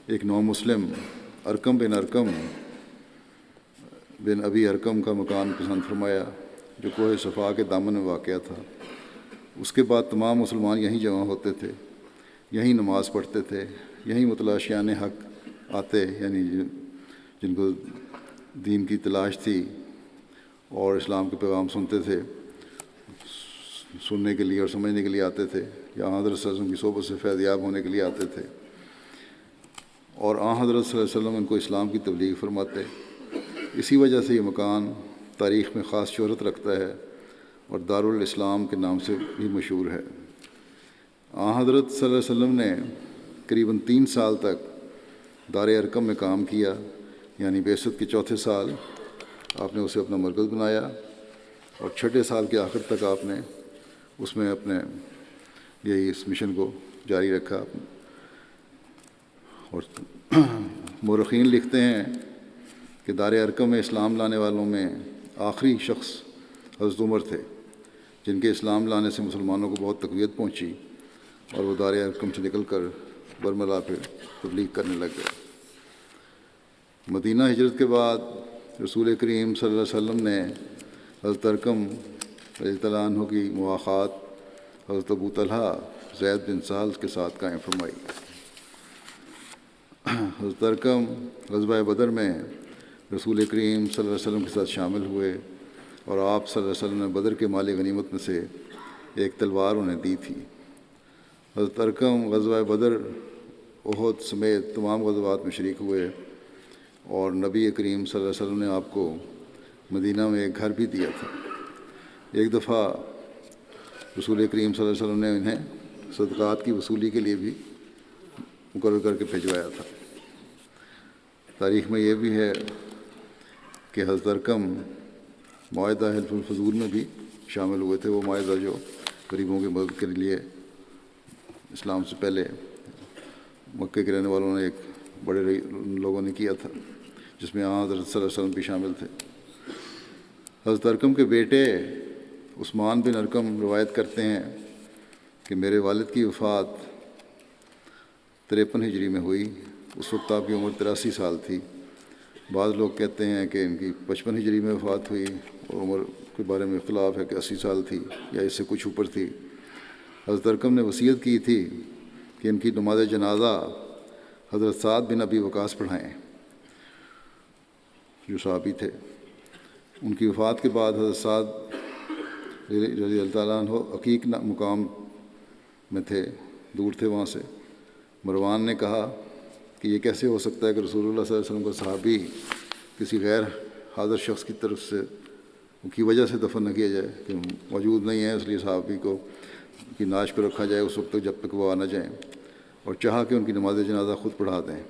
ایک نو مسلم ارقم بن ابی ارقم کا مکان پسند فرمایا جو کوہ صفا کے دامن میں واقع تھا. اس کے بعد تمام مسلمان یہیں جمع ہوتے تھے، یہیں نماز پڑھتے تھے، یہیں متلاشیان حق آتے، یعنی جن کو دین کی تلاش تھی اور اسلام کے پیغام سنتے تھے، سننے کے لیے اور سمجھنے کے لیے آتے تھے، یا حضرت صلی اللہ علیہ وسلم کی صحبت سے فیض یاب ہونے کے لیے آتے تھے. اور حضرت صلی اللہ علیہ وسلم ان کو اسلام کی تبلیغ فرماتے. اسی وجہ سے یہ مکان تاریخ میں خاص شہرت رکھتا ہے اور دارالاسلام کے نام سے بھی مشہور ہے. حضرت صلی اللہ علیہ وسلم نے قریباً 3 سال تک دار ارقم میں کام کیا، یعنی بعثت کے 4تھے سال آپ نے اسے اپنا مرکز بنایا اور 6ٹھے سال کے آخر تک آپ نے اس میں اپنے اس مشن کو جاری رکھا. اور مورخین لکھتے ہیں کہ دار ارقم میں اسلام لانے والوں میں آخری شخص حضرت عمر تھے جن کے اسلام لانے سے مسلمانوں کو بہت تقویت پہنچی اور وہ دار ارقم سے نکل کر برملا پھر تبلیغ کرنے لگ گئے. مدینہ ہجرت کے بعد رسول کریم صلی اللہ علیہ وسلم نے حضرت ارقم رضی اللہ عنہ کی مواخات حضرت ابو طلحہ زید بن سہل کے ساتھ قائم فرمائی. حضرت ارقم غزوہ بدر میں رسول کریم صلی اللہ علیہ وسلم کے ساتھ شامل ہوئے اور آپ صلی اللہ علیہ وسلم نے بدر کے مال غنیمت میں سے ایک تلوار انہیں دی تھی. حضرت ارقم غزوہ بدر، احد سمیت تمام غزوات میں شریک ہوئے اور نبی کریم صلی اللہ علیہ وسلم نے آپ کو مدینہ میں ایک گھر بھی دیا تھا. ایک دفعہ رسول کریم صلی اللہ علیہ وسلم نے انہیں صدقات کی وصولی کے لیے بھی مقرر کر کے بھجوایا تھا. تاریخ میں یہ بھی ہے کہ حضرت ارقم معاہدہ حلف الفضول میں بھی شامل ہوئے تھے، وہ معاہدہ جو غریبوں کی مدد کے لیے اسلام سے پہلے مکے کے رہنے والوں نے، ایک بڑے لوگوں نے کیا تھا، جس میں حضرت صلی اللہ علیہ وسلم بھی شامل تھے۔ حضرت ارقم کے بیٹے عثمان بن ارقم روایت کرتے ہیں کہ میرے والد کی وفات 53 ہجری میں ہوئی، اس وقت آپ کی عمر 83 سال تھی۔ بعض لوگ کہتے ہیں کہ ان کی 55 ہجری میں وفات ہوئی، اور عمر کے بارے میں اختلاف ہے کہ 80 سال تھی یا اس سے کچھ اوپر تھی۔ حضرت ارقم نے وصیت کی تھی کہ ان کی نماز جنازہ حضرت سعد بن ابی وقاص پڑھائیں، جو صحابی تھے۔ ان کی وفات کے بعد حضرت سعد رضی اللہ تعالیٰ عنہ عقیق مقام میں تھے، دور تھے وہاں سے۔ مروان نے کہا کہ یہ کیسے ہو سکتا ہے کہ رسول اللہ صلی اللہ علیہ وسلم کا صحابی کسی غیر حاضر شخص کی طرف سے کی وجہ سے دفن نہ کیا جائے، کہ موجود نہیں ہے، اس لیے صحابی کو کی ناش پہ رکھا جائے اس وقت تک جب تک وہ آ نہ جائیں، اور چاہا کہ ان کی نماز جنازہ خود پڑھا دیں۔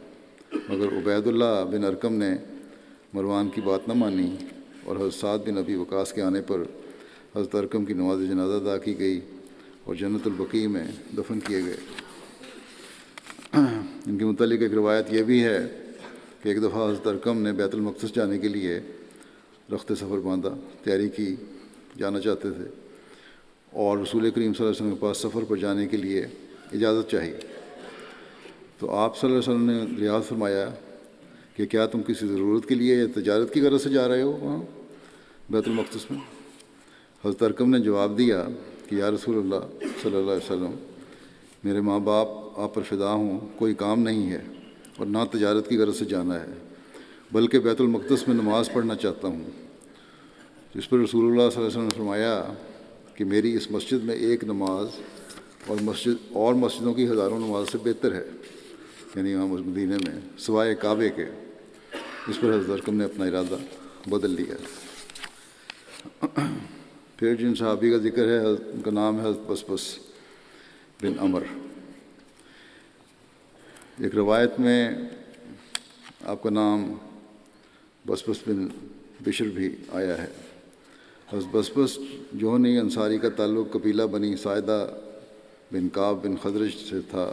مگر عبید اللہ بن ارقم نے مروان کی بات نہ مانی، اور حضرت سعد بن ابی وقاص کے آنے پر حضرت ارقم کی نماز جنازہ ادا کی گئی اور جنت البقیع میں دفن کیے گئے۔ ان کے متعلق ایک روایت یہ بھی ہے کہ ایک دفعہ حضرت ارقم نے بیت المقدس جانے کے لیے رخت سفر باندھا، تیاری کی، جانا چاہتے تھے، اور رسول کریم صلی اللہ علیہ وسلم کے پاس سفر پر جانے کے لیے اجازت چاہیے۔ تو آپ صلی اللہ علیہ وسلم نے ریاض فرمایا کہ کیا تم کسی ضرورت کے لیے یا تجارت کی غرض سے جا رہے ہو وہاں بیت المقدس میں؟ حضرت ارقم نے جواب دیا کہ یا رسول اللہ صلی اللہ علیہ وسلم، میرے ماں باپ آپ پر فدا ہوں، کوئی کام نہیں ہے اور نہ تجارت کی غرض سے جانا ہے، بلکہ بیت المقدس میں نماز پڑھنا چاہتا ہوں۔ جس پر رسول اللہ صلی اللہ علیہ وسلم نے فرمایا کہ میری اس مسجد میں ایک نماز اور مسجدوں کی ہزاروں نماز سے بہتر ہے، یعنی یہاں مدینہ میں، سوائے کعبے کے۔ اس پر حضرت ارقم نے اپنا ارادہ بدل لیا۔ پھر جن صحابی کا ذکر ہے، ان کا نام ہے حضرت بسبس بن عمر۔ ایک روایت میں آپ کا نام بسبس بن بشر بھی آیا ہے۔ حضرت بسبس جوہنی انصاری کا تعلق قبیلہ بنی ساعدہ بن کعب بن خزرج سے تھا،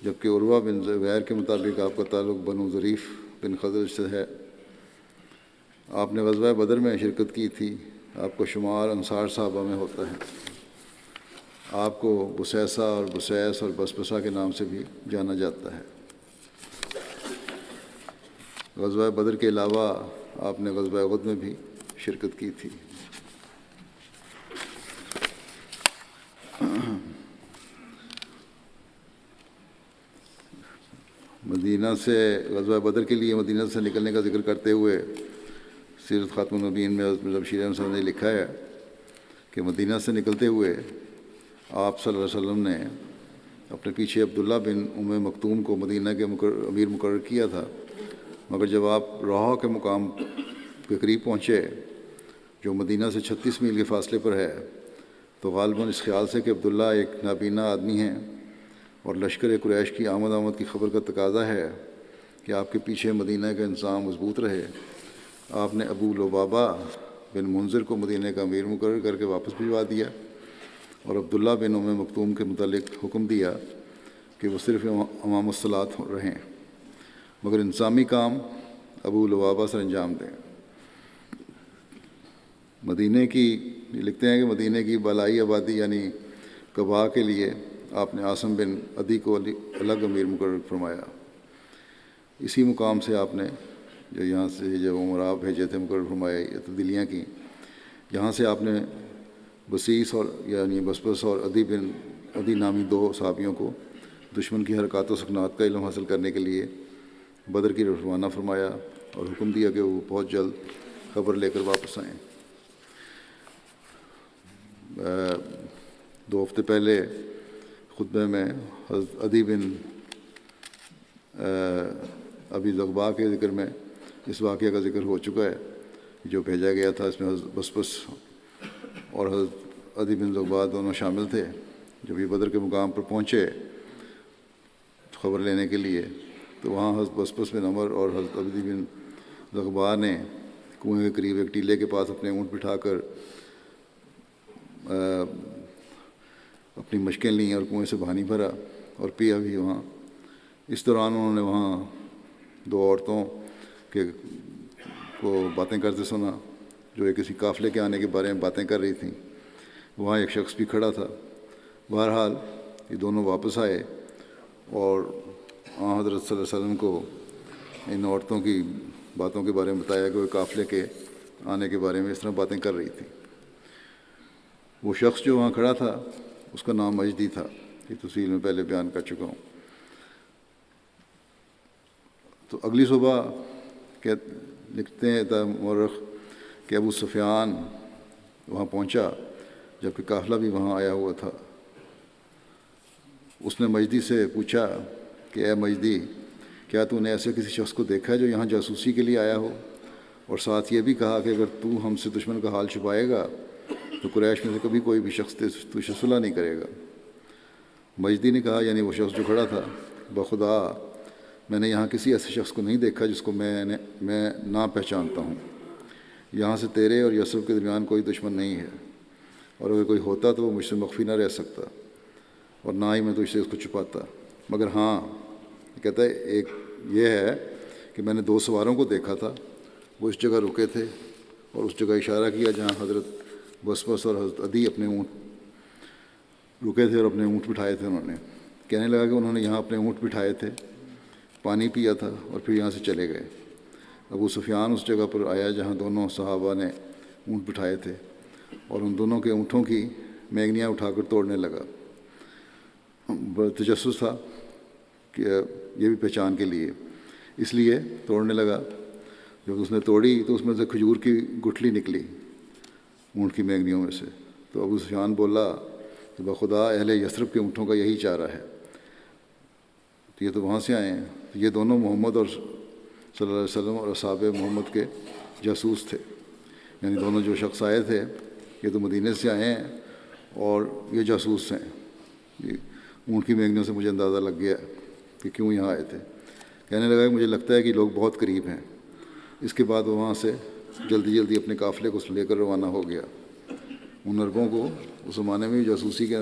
جبکہ عروہ بن زبیر کے مطابق آپ کا تعلق بنو ظریف بن خزرج سے ہے۔ آپ نے غزوہ بدر میں شرکت کی تھی۔ آپ کا شمار انصار صحابہ میں ہوتا ہے۔ آپ کو بسیسہ اور بسیس اور بسبسہ کے نام سے بھی جانا جاتا ہے۔ غزوہ بدر کے علاوہ آپ نے غزوہ احد میں بھی شرکت کی تھی۔ مدینہ سے غزوہ بدر کے لیے مدینہ سے نکلنے کا ذکر کرتے ہوئے سیرت خاتم النبیین میں حضرت بشیر احمد صاحب نے لکھا ہے کہ مدینہ سے نکلتے ہوئے آپ صلی اللہ علیہ وسلم نے اپنے پیچھے عبداللہ بن ام مکتوم کو مدینہ کے امیر مقرر کیا تھا، مگر جب آپ روحا کے مقام کے قریب پہنچے، جو مدینہ سے 36 میل کے فاصلے پر ہے، تو غالباً اس خیال سے کہ عبداللہ ایک نابینا آدمی ہیں اور لشکر قریش کی آمد کی خبر کا تقاضا ہے کہ آپ کے پیچھے مدینہ کا انتظام مضبوط رہے، آپ نے ابو لبابہ بن منذر کو مدینہ کا امیر مقرر کر کے واپس بھجوا دیا، اور عبداللہ بن ام مکتوم کے متعلق حکم دیا کہ وہ صرف امام الصلاۃ رہیں، مگر انتظامی کام ابو لبابہ سے انجام دیں۔ مدینہ کی لکھتے ہیں کہ مدینہ کی بالائی آبادی یعنی قبا کے لیے آپ نے عاصم بن عدی کو الگ امیر مقرر فرمایا۔ اسی مقام سے آپ نے جو یہاں سے جب عمراء بھیجے تھے مقرر فرمائے یا تبدیلیاں کی، یہاں سے آپ نے بسیس اور یعنی بسبس اور عدی نامی 2 صحابیوں کو دشمن کی حرکات و سکنات کا علم حاصل کرنے کے لیے بدر کی روانہ فرمایا اور حکم دیا کہ وہ بہت جلد خبر لے کر واپس آئیں۔ 2 ہفتے پہلے خطبے میں حضرت عدی بن ابی ذغبا کے ذکر میں اس واقعہ کا ذکر ہو چکا ہے جو بھیجا گیا تھا۔ اس میں حضرت بسبس اور حضرت عدی بن ذغبا دونوں شامل تھے۔ جب یہ بدر کے مقام پر پہنچے خبر لینے کے لیے، تو وہاں حضرت بسبس بن عمر اور حضرت عدی بن رغبا نے کنویں کے قریب ایک ٹیلے کے پاس اپنے اونٹ بٹھا کر اپنی مشقیں لیں اور کنویں سے پانی بھرا اور پیا بھی وہاں۔ اس دوران انہوں نے وہاں دو عورتوں کو باتیں کرتے سنا جو ایک کسی قافلے کے آنے کے بارے میں باتیں کر رہی تھیں۔ وہاں ایک شخص بھی کھڑا تھا۔ بہرحال یہ دونوں واپس آئے اور حضرت صلی اللہ علیہ وسلم کو ان عورتوں کی باتوں کے بارے میں بتایا کہ وہ قافلے کے آنے کے بارے میں اس طرح باتیں کر رہی تھی۔ وہ شخص جو وہاں کھڑا تھا اس کا نام مجدی تھا، یہ تفصیل میں پہلے بیان کر چکا ہوں۔ تو اگلی صبح لکھتے ہیں مورخ کہ ابو سفیان وہاں پہنچا جبکہ قافلہ بھی وہاں آیا ہوا تھا۔ اس نے مجدی سے پوچھا کہ اے مجدی، کیا تو نے ایسے کسی شخص کو دیکھا ہے جو یہاں جاسوسی کے لیے آیا ہو؟ اور ساتھ یہ بھی کہا کہ اگر تو ہم سے دشمن کا حال چھپائے گا تو قریش میں سے کبھی کوئی بھی شخص تجھ سے صلح نہیں کرے گا۔ مجدی نے کہا، یعنی وہ شخص جو کھڑا تھا، بخدا میں نے یہاں کسی ایسے شخص کو نہیں دیکھا جس کو میں نہ پہچانتا ہوں۔ یہاں سے تیرے اور یثرب کے درمیان کوئی دشمن نہیں ہے، اور اگر کوئی ہوتا تو وہ مجھ سے مخفی نہ رہ سکتا، اور نہ ہی میں تجھ سے اس کو چھپاتا۔ مگر ہاں، کہتا ہے ایک یہ ہے کہ میں نے دو سواروں کو دیکھا تھا، وہ اس جگہ رکے تھے اور اس جگہ اشارہ کیا جہاں حضرت بسبس اور حضرت عدی اپنے اونٹ رکے تھے اور اپنے اونٹ بٹھائے تھے۔ انہوں نے کہنے لگا کہ انہوں نے یہاں اپنے اونٹ بٹھائے تھے، پانی پیا تھا اور پھر یہاں سے چلے گئے۔ ابو سفیان اس جگہ پر آیا جہاں دونوں صحابہ نے اونٹ بٹھائے تھے اور ان دونوں کے اونٹوں کی مینگنیاں اٹھا کر توڑنے لگا۔ تجسس تھا کہ یہ بھی پہچان کے لیے، اس لیے توڑنے لگا۔ جب اس نے توڑی تو اس میں سے کھجور کی گٹھلی نکلی اونٹ کی مینگنیوں میں سے۔ تو ابو سفیان بولا کہ بخدا اہل یثرب کے اونٹوں کا یہی چارہ ہے، تو یہ تو وہاں سے آئے ہیں۔ تو یہ دونوں محمد اور صلی اللہ علیہ وسلم اور اصحاب محمد کے جاسوس تھے، یعنی دونوں جو شخص آئے تھے یہ تو مدینے سے آئے ہیں اور یہ جاسوس ہیں۔ یہ اونٹ کی مینگنیوں سے مجھے اندازہ لگ گیا کہ کیوں یہاں آئے تھے۔ کہنے لگا کہ مجھے لگتا ہے کہ لوگ بہت قریب ہیں۔ اس کے بعد وہ وہاں سے جلدی اپنے قافلے کو لے کر روانہ ہو گیا۔ ان عربوں کو اس زمانے میں جاسوسی کے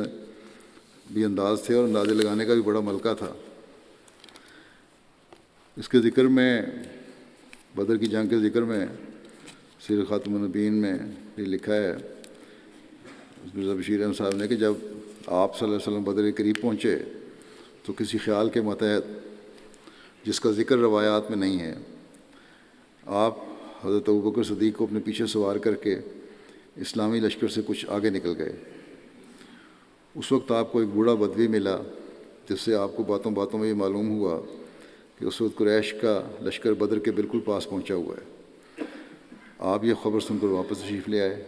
بھی انداز تھے اور اندازے لگانے کا بھی بڑا ملکہ تھا۔ اس کے ذکر میں، بدر کی جنگ کے ذکر میں سیرت خاتم النبیین میں یہ لکھا ہے مرزا بشیر احمد صاحب نے کہ جب آپ صلی اللہ علیہ وسلم بدر کے قریب پہنچے تو کسی خیال کے ماتحت جس کا ذکر روایات میں نہیں ہے، آپ حضرت ابوبکر صدیق کو اپنے پیچھے سوار کر کے اسلامی لشکر سے کچھ آگے نکل گئے۔ اس وقت آپ کو ایک بوڑھا بدوی ملا جس سے آپ کو باتوں باتوں میں یہ معلوم ہوا کہ اس وقت قریش کا لشکر بدر کے بالکل پاس پہنچا ہوا ہے۔ آپ یہ خبر سن کر واپس تشریف لے آئے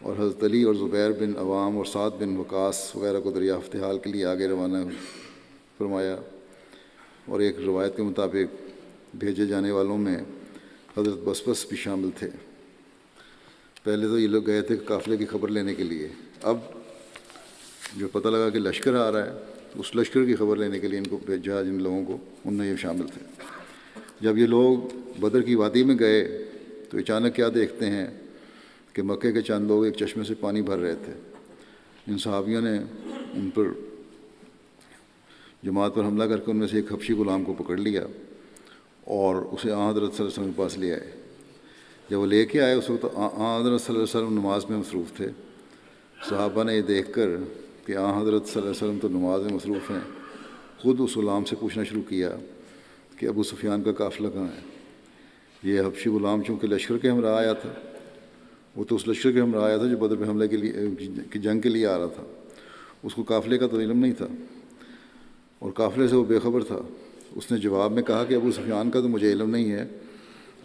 اور حضرت علی اور زبیر بن عوام اور سعد بن وقاص وغیرہ کو دریافت حال کے لیے آگے روانہ فرمایا، اور ایک روایت کے مطابق بھیجے جانے والوں میں حضرت بسبس بھی شامل تھے۔ پہلے تو یہ لوگ گئے تھے قافلے کی خبر لینے کے لیے، اب جو پتہ لگا کہ لشکر آ رہا ہے تو اس لشکر کی خبر لینے کے لیے ان کو بھیجا، جن لوگوں کو ان میں یہ شامل تھے۔ جب یہ لوگ بدر کی وادی میں گئے تو اچانک کیا دیکھتے ہیں کہ مکے کے چند لوگ ایک چشمے سے پانی بھر رہے تھے۔ ان صحابیوں نے ان پر جماعت پر حملہ کر کے ان میں سے ایک حبشی غلام کو پکڑ لیا اور اسے حضرت صلی اللہ علیہ وسلم کے پاس لے آئے۔ جب وہ لے کے آئے اس وقت حضرت صلی اللہ علیہ وسلم نماز میں مصروف تھے۔ صحابہ نے یہ دیکھ کر کہ حضرت صلی اللہ علیہ وسلم تو نماز میں مصروف ہیں، خود اس غلام سے پوچھنا شروع کیا کہ ابو سفیان کا قافلہ کہاں ہے۔ یہ حبشی غلام چونکہ لشکر کے ہمراہ آیا تھا، وہ تو اس لشکر کے ہمراہ آیا تھا جو بدر پہ حملے کے لیے کی جنگ کے لیے آ رہا تھا، اس کو قافلے کا تو علم نہیں تھا اور قافلے سے وہ بے خبر تھا۔ اس نے جواب میں کہا کہ ابو سفیان کا تو مجھے علم نہیں ہے،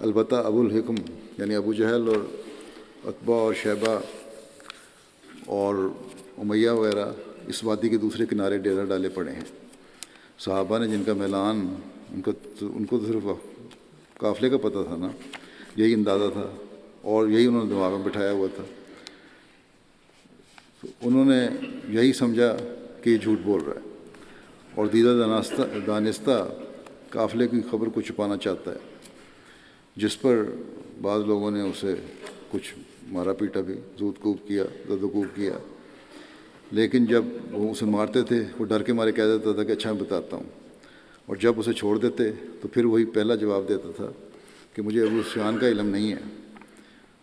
البتہ ابو الحکم یعنی ابو جہل اور عتبہ اور شیبہ اور امیہ وغیرہ اس وادی کے دوسرے کنارے ڈیرا ڈالے پڑے ہیں۔ صحابہ نے جن کا میلان ان کو تو صرف قافلے کا پتہ تھا نا، یہی اندازہ تھا اور یہی انہوں نے دماغ میں بٹھایا ہوا تھا، تو انہوں نے یہی سمجھا کہ یہ جھوٹ بول رہا ہے اور دیدہ دانستہ قافلے کی خبر کو چھپانا چاہتا ہے۔ جس پر بعض لوگوں نے اسے کچھ مارا پیٹا بھی، زود کوب کیا، زد و کوب کیا، لیکن جب وہ اسے مارتے تھے وہ ڈر کے مارے کہہ دیتا تھا کہ اچھا میں بتاتا ہوں، اور جب اسے چھوڑ دیتے تو پھر وہی پہلا جواب دیتا تھا کہ مجھے ابو سفیان کا علم نہیں ہے،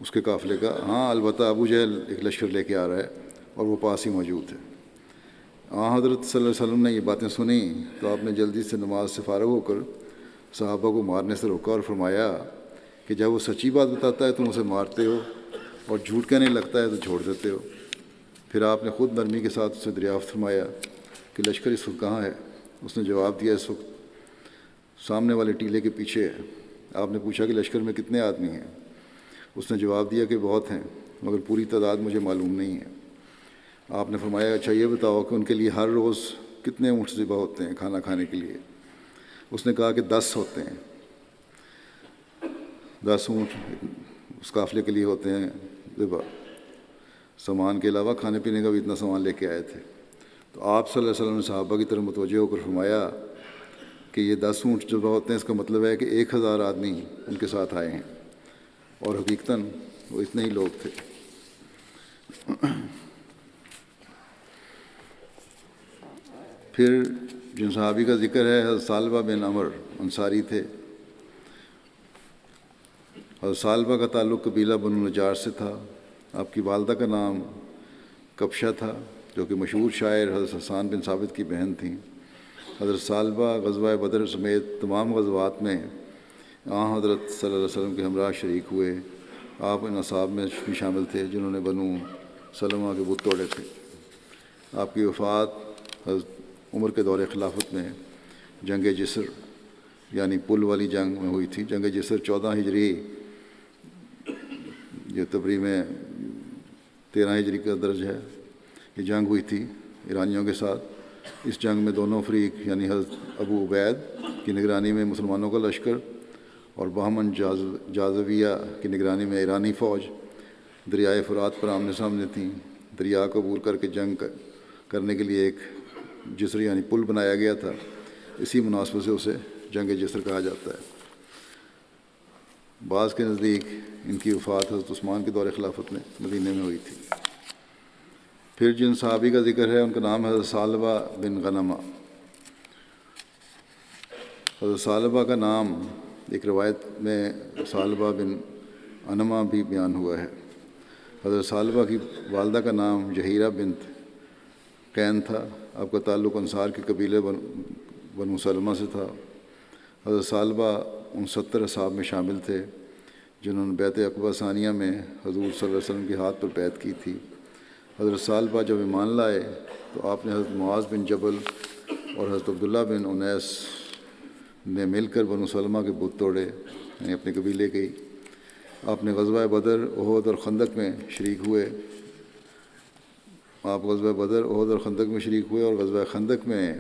اس کے قافلے کا، ہاں البتہ ابو جہل ایک لشکر لے کے آ رہا ہے اور وہ پاس ہی موجود ہے۔ حضرت صلی اللہ علیہ وسلم نے یہ باتیں سنی تو آپ نے جلدی سے نماز سے فارغ ہو کر صحابہ کو مارنے سے روکا اور فرمایا کہ جب وہ سچی بات بتاتا ہے تم اسے مارتے ہو اور جھوٹ کہنے لگتا ہے تو چھوڑ دیتے ہو۔ پھر آپ نے خود نرمی کے ساتھ اسے دریافت فرمایا کہ لشکر اس وقت کہاں ہے؟ اس نے جواب دیا اس وقت سامنے والے ٹیلے کے پیچھے ہے۔ آپ نے پوچھا کہ لشکر میں کتنے آدمی ہیں؟ اس نے جواب دیا کہ بہت ہیں مگر پوری تعداد مجھے معلوم نہیں ہے۔ آپ نے فرمایا اچھا یہ بتاؤ کہ ان کے لیے ہر روز کتنے اونٹ ذبح ہوتے ہیں کھانا کھانے کے لیے؟ اس نے کہا کہ 10 ہوتے ہیں، 10 اونٹ اس قافلے کے لیے ہوتے ہیں ذبح، سامان کے علاوہ کھانے پینے کا بھی اتنا سامان لے کے آئے تھے۔ تو آپ صلی اللہ علیہ وسلم نے صحابہ کی طرف متوجہ ہو کر فرمایا کہ یہ 10 اونٹ ذبح ہوتے ہیں، اس کا مطلب ہے کہ 1000 آدمی ان کے ساتھ آئے ہیں، اور حقیقتاً وہ اتنے ہی لوگ تھے۔ پھر جن صحابی کا ذکر ہے حضرت ثعلبہ بن عمر انصاری تھے۔ حضرت ثعلبہ کا تعلق قبیلہ بنو نجار سے تھا۔ آپ کی والدہ کا نام کبشہ تھا جو کہ مشہور شاعر حضرت حسان بن ثابت کی بہن تھیں۔ حضرت ثعلبہ غزوہ بدر سمیت تمام غزوات میں حضرت صلی اللہ علیہ وسلم کے ہمراہ شریک ہوئے۔ آپ ان اصحاب میں بھی شامل تھے جنہوں نے بنو سلمہ کے بت توڑے تھے۔ آپ کی وفات حضرت عمر کے دور خلافت میں جنگ جسر یعنی پل والی جنگ میں ہوئی تھی۔ جنگ جسر 14 ہجری جو تبری میں 13 ہجری کا درج ہے، یہ جنگ ہوئی تھی ایرانیوں کے ساتھ۔ اس جنگ میں دونوں فریق یعنی حضرت ابو عبید کی نگرانی میں مسلمانوں کا لشکر اور بہمن جازویہ کی نگرانی میں ایرانی فوج دریائے فرات پر آمنے سامنے تھیں۔ دریا کو عبور کر کے جنگ کرنے کے لیے ایک جسر یعنی پل بنایا گیا تھا، اسی مناسبت سے اسے جنگ جسر کہا جاتا ہے۔ بعض کے نزدیک ان کی وفات حضرت عثمان کے دور خلافت میں مدینے میں ہوئی تھی۔ پھر جن صحابی کا ذکر ہے ان کا نام ہے حضرت ثعلبہ بن غنمہ۔ حضرت ثعلبہ کا نام ایک روایت میں ثعلبہ بن انمہ بھی بیان ہوا ہے۔ حضرت ثعلبہ کی والدہ کا نام جہیرہ بنت قین تھا۔ آپ کا تعلق انصار کے قبیلے بنو سلمہ سے تھا۔ حضرت ثعلبہ ان 70 اصحاب میں شامل تھے جنہوں نے بیعت عقبہ ثانیہ میں حضور صلی اللہ علیہ وسلم کے ہاتھ پر بیعت کی تھی۔ حضرت ثعلبہ جب ایمان لائے تو آپ نے حضرت معاذ بن جبل اور حضرت عبداللہ بن انیس نے مل کر بنو سلمہ کے بت توڑے، یعنی اپنے قبیلے کے ہی۔ آپ نے غزوہ بدر، احد اور خندق میں شریک ہوئے۔ آپ غزوہ بدر، احد اور خندق میں شریک ہوئے، اور غزوہ خندق میں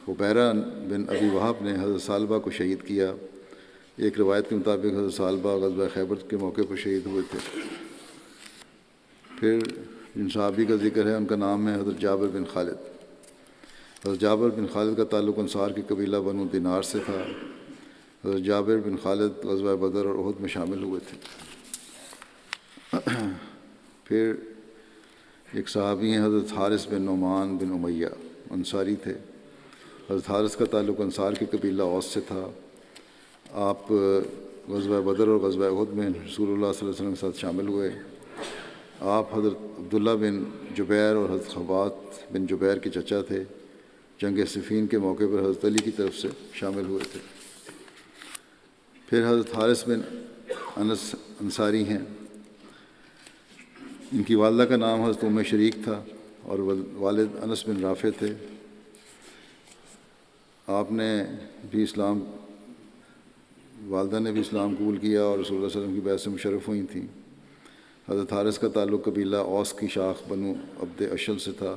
حبیرہ بن ابی وہب نے حضرت ثعلبہ کو شہید کیا۔ ایک روایت کے مطابق حضرت ثعلبہ غزوہ خیبر کے موقع پر شہید ہوئے تھے۔ پھر جن صحابی کا ذکر ہے ان کا نام ہے حضرت جابر بن خالد۔ حضرت جابر بن خالد کا تعلق انصار کے قبیلہ بنو دینار سے تھا۔ حضرت جابر بن خالد غزوہ بدر اور احد میں شامل ہوئے تھے۔ پھر ایک صحابی ہیں حضرت حارث بن نعمان بن امیہ، انصاری تھے۔ حضرت حارث کا تعلق انصار کے قبیلہ اوس سے تھا۔ آپ غزوہ بدر اور غزوہ احد میں رسول اللہ صلی اللہ علیہ وسلم کے ساتھ شامل ہوئے۔ آپ حضرت عبداللہ بن جبیر اور حضرت خوات بن جبیر کے چچا تھے۔ جنگ صفین کے موقع پر حضرت علی کی طرف سے شامل ہوئے تھے۔ پھر حضرت حارث بن انس انصاری ہیں۔ ان کی والدہ کا نام حضرت ام شریک تھا اور والد انس بن رافع تھے۔ آپ نے بھی والدہ نے بھی اسلام قبول کیا اور رسول اللہ صلی اللہ علیہ وسلم کی بیعت سے مشرف ہوئی تھیں۔ حضرت حارث کا تعلق قبیلہ اوس کی شاخ بنو عبد اشل سے تھا۔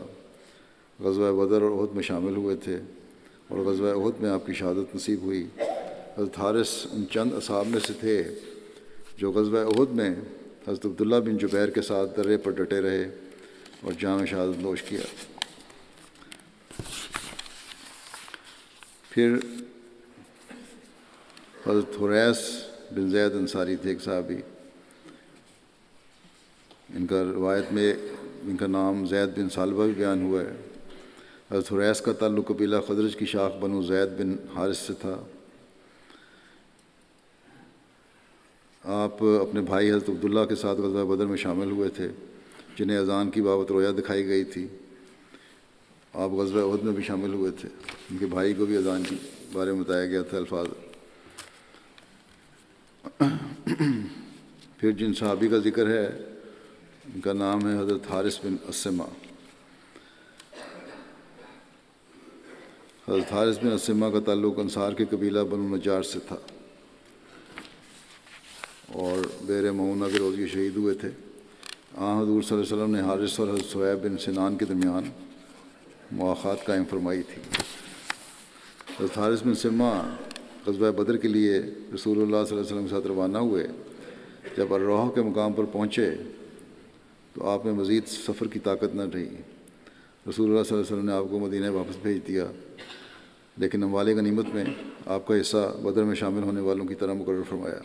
غزوہ بدر اور احد میں شامل ہوئے تھے اور غزوہ احد میں آپ کی شہادت نصیب ہوئی۔ حضرت حارث ان چند اصحاب میں سے تھے جو غزوہ احد میں حضرت عبداللہ بن جبیر کے ساتھ درے پر ڈٹے رہے اور جام شہادت نوش کیا۔ پھر حضرت حریث بن زید انصاری تھے ایک صحابی، ان کا روایت میں ان کا نام زید بن ثعلبہ بھی بیان ہوا ہے۔ حضرت حریث کا تعلق قبیلہ خزرج کی شاخ بنو زید بن حارث سے تھا۔ آپ اپنے بھائی حضرت عبداللہ کے ساتھ غزوہ بدر میں شامل ہوئے تھے، جنہیں اذان کی بابت رویا دکھائی گئی تھی۔ آپ غزوہ احد میں بھی شامل ہوئے تھے، ان کے بھائی کو بھی اذان کے بارے میں بتایا گیا تھا الفاظ۔ پھر جن صحابی کا ذکر ہے ان کا نام ہے حضرت حارث بن اسمہ۔ حضرت حارث بن اسمہ کا تعلق انصار کے قبیلہ بنو نجار سے تھا اور بئر معونہ کے روز یہ شہید ہوئے تھے۔ حضور صلی اللہ علیہ وسلم نے حارث اور حضرت صہیب بن سنان کے درمیان مواخات قائم فرمائی تھی۔ حضرت حارث بن اسمہ غزوہ بدر کے لیے رسول اللہ صلی اللہ علیہ وسلم کے ساتھ روانہ ہوئے۔ جب الروح کے مقام پر پہنچے تو آپ میں مزید سفر کی طاقت نہ رہی۔ رسول اللہ صلی اللہ علیہ وسلم نے آپ کو مدینہ واپس بھیج دیا، لیکن اموال غنیمت میں آپ کا حصہ بدر میں شامل ہونے والوں کی طرح مقرر فرمایا۔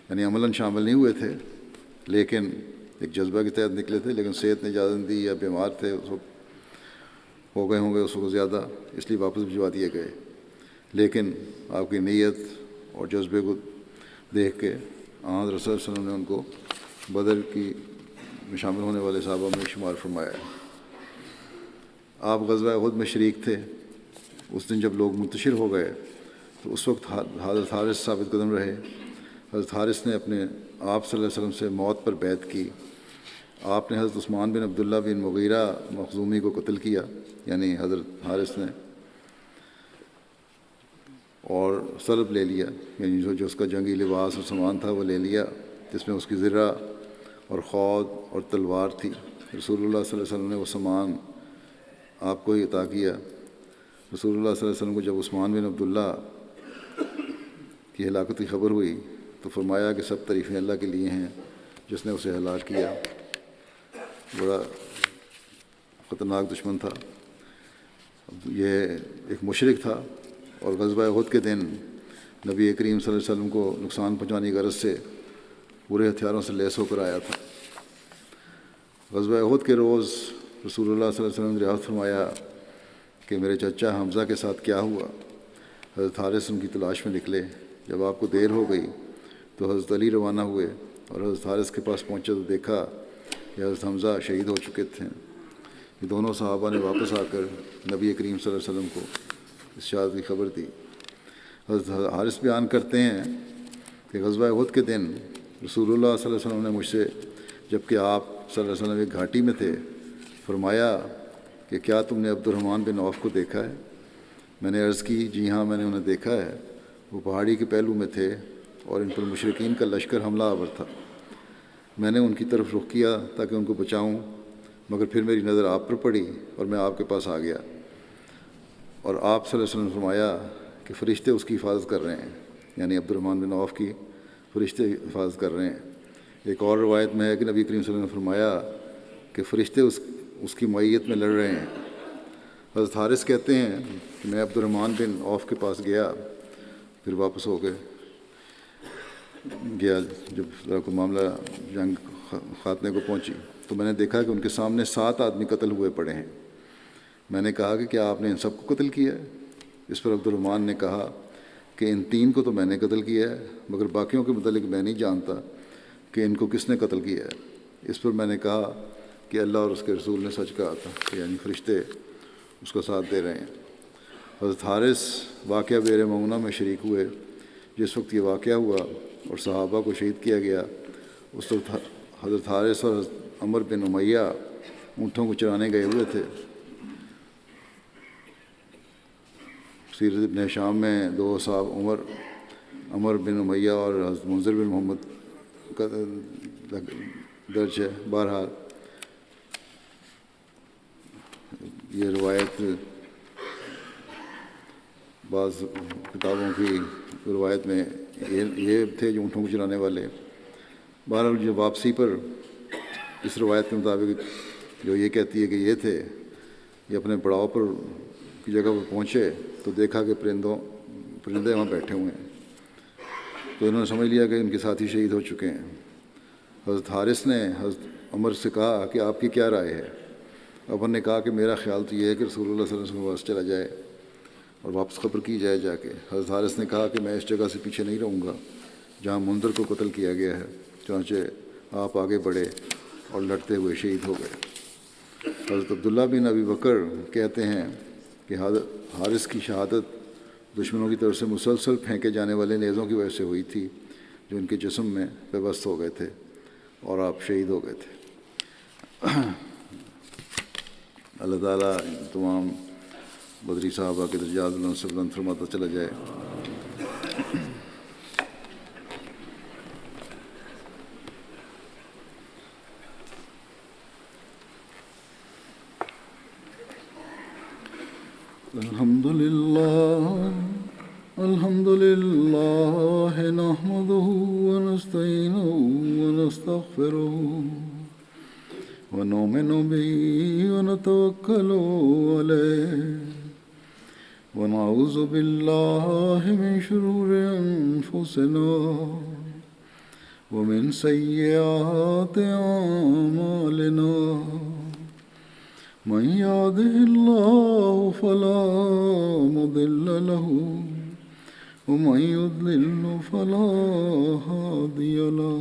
یعنی عملاً شامل نہیں ہوئے تھے، لیکن ایک جذبہ کے تحت نکلے تھے، لیکن صحت نے اجازت نہیں دی یا بیمار تھے، اس وقت ہو گئے ہوں گے اس وقت زیادہ، اس لیے واپس بھجوا دیے گئے۔ لیکن آپ کی نیت اور جذبے کو دیکھ کے حضرت رسول اللہ علیہ وسلم نے ان کو بدر کی میں شامل ہونے والے صحابہ میں شمار فرمایا۔ آپ غزوہ احد میں شریک تھے۔ اس دن جب لوگ منتشر ہو گئے تو اس وقت حضرت حارث ثابت قدم رہے۔ حضرت حارث نے اپنے آپ صلی اللہ علیہ وسلم سے موت پر بیعت کی۔ آپ نے حضرت عثمان بن عبداللہ بن مغیرہ مخزومی کو قتل کیا، یعنی حضرت حارث نے، اور سلب لے لیا، یعنی جو اس کا جنگی لباس اور سامان تھا وہ لے لیا، جس میں اس کی زرہ اور خود اور تلوار تھی۔ رسول اللہ صلی اللہ علیہ وسلم نے وہ سامان آپ کو ہی عطا کیا۔ رسول اللہ صلی اللہ علیہ وسلم کو جب عثمان بن عبداللہ کی ہلاکت کی خبر ہوئی تو فرمایا کہ سب تعریفیں اللہ کے لیے ہیں جس نے اسے ہلاک کیا۔ بڑا خطرناک دشمن تھا، یہ ایک مشرک تھا، اور غزوہ احد کے دن نبی کریم صلی اللہ علیہ وسلم کو نقصان پہنچانے کی غرض سے پورے ہتھیاروں سے لیس ہو کر آیا تھا۔ غزوہ احد کے روز رسول اللہ صلی اللہ علیہ وسلم نے دریافت فرمایا کہ میرے چچا حمزہ کے ساتھ کیا ہوا۔ حضرت حارث ان کی تلاش میں نکلے۔ جب آپ کو دیر ہو گئی تو حضرت علی روانہ ہوئے اور حضرت حارث کے پاس پہنچے تو دیکھا کہ حضرت حمزہ شہید ہو چکے تھے۔ یہ دونوں صحابہ نے واپس آ کر نبی کریم صلی اللہ علیہ وسلم کو اس شہادت کی خبر دی۔ حضرت حارث بیان کرتے ہیں کہ غزوہ احد کے دن رسول اللہ صلی اللہ علیہ وسلم نے مجھ سے، جب کہ آپ صلی اللہ علیہ وسلم ایک گھاٹی میں تھے، فرمایا کہ کیا تم نے عبد الرحمن بن عوف کو دیکھا ہے؟ میں نے عرض کی جی ہاں میں نے انہیں دیکھا ہے، وہ پہاڑی کے پہلو میں تھے اور ان پر مشرکین کا لشکر حملہ آور تھا۔ میں نے ان کی طرف رخ کیا تاکہ ان کو بچاؤں، مگر پھر میری نظر آپ پر پڑی اور میں آپ کے پاس آ گیا، اور آپ صلی اللہ علیہ وسلم نے فرمایا کہ فرشتے اس کی حفاظت کر رہے ہیں، یعنی عبد الرحمن بن عوف کی فرشتے حفاظت کر رہے ہیں۔ ایک اور روایت میں ہے کہ نبی کریم صلی اللہ علیہ وسلم نے فرمایا کہ فرشتے اس کی معیت میں لڑ رہے ہیں۔ حضرت حارث کہتے ہیں کہ میں عبد الرحمن بن عوف کے پاس گیا، پھر واپس ہو گیا جب ذرا کوئی معاملہ جنگ خاتمے کو پہنچی تو میں نے دیکھا کہ ان کے سامنے 7 آدمی قتل ہوئے پڑے ہیں۔ میں نے کہا کہ کیا آپ نے ان سب کو قتل کیا ہے؟ اس پر عبد الرحمن نے کہا کہ ان 3 کو تو میں نے قتل کیا ہے، مگر باقیوں کے متعلق میں نہیں جانتا کہ ان کو کس نے قتل کیا ہے۔ اس پر میں نے کہا کہ اللہ اور اس کے رسول نے سچ کہا تھا، یعنی فرشتے اس کا ساتھ دے رہے ہیں۔ حضرت حارث واقعہ بئر معونہ میں شریک ہوئے۔ جس وقت یہ واقعہ ہوا اور صحابہ کو شہید کیا گیا، اس وقت حضرت حارث اور حضرت عمر بن امیہ اونٹوں کو چرانے گئے ہوئے تھے۔ سیرت ابن ہشام میں 2 صاحب عمر بن امیہ اور حضرت منذر بن محمد کا درج ہے۔ بہرحال یہ روایت بعض کتابوں کی روایت میں یہ تھے جو اونٹوں کو چلانے والے۔ بہرحال جو واپسی پر اس روایت کے مطابق جو یہ کہتی ہے کہ یہ تھے، یہ اپنے پڑاؤ پر کی جگہ پر پہنچے تو دیکھا کہ پرندے وہاں بیٹھے ہوئے ہیں۔ تو انہوں نے سمجھ لیا کہ ان کے ساتھی شہید ہو چکے ہیں۔ حضرت حارث نے حضرت عمر سے کہا کہ آپ کی کیا رائے ہے؟ عمر نے کہا کہ میرا خیال تو یہ ہے کہ رسول اللہ صلی اللہ علیہ وسلم کے پاس چلا جائے اور واپس خبر کی جائے جا کے۔ حضرت حارث نے کہا کہ میں اس جگہ سے پیچھے نہیں رہوں گا جہاں منذر کو قتل کیا گیا ہے، چنانچہ آپ آگے بڑھے اور لڑتے ہوئے شہید ہو گئے۔ حضرت عبداللہ بن ابی بکر کہتے ہیں کہ حضرت حارث کی شہادت دشمنوں کی طرف سے مسلسل پھینکے جانے والے نیزوں کی وجہ سے ہوئی تھی جو ان کے جسم میں پیوست ہو گئے تھے اور آپ شہید ہو گئے تھے۔ اللہ تعالیٰ تمام بدری صحابہ کے درجات بلند سے بلند فرماتا چلا جائے۔ الحمد لله نحمده ونستعينه ونستغفره ونؤمن به ونتوكل عليه ونعوذ بالله من شرور أنفسنا ومن سيئات أعمالنا من يهده الله فلا مضل له ومن يضلل فلا هادي له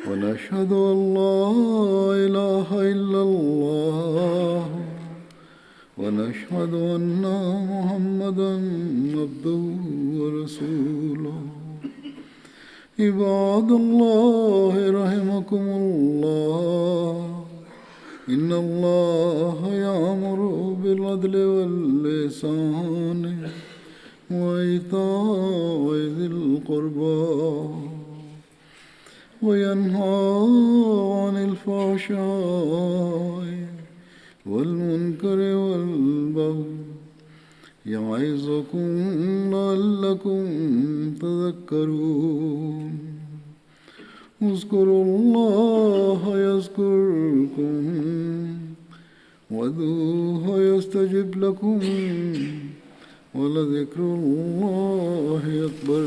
ونشهد أن لا إله إلا الله ونشهد أن محمدا عبده ورسوله عباد الله رحمكم الله إن الله يأمر بالعدل والإحسان وإيتاء ذي القربى وينهى عن الفحشاء والمنكر والبغي يعظكم لعلكم تذكرون اذكروا الله يذكركم وادعوه يستجب لكم ولذكر الله أكبر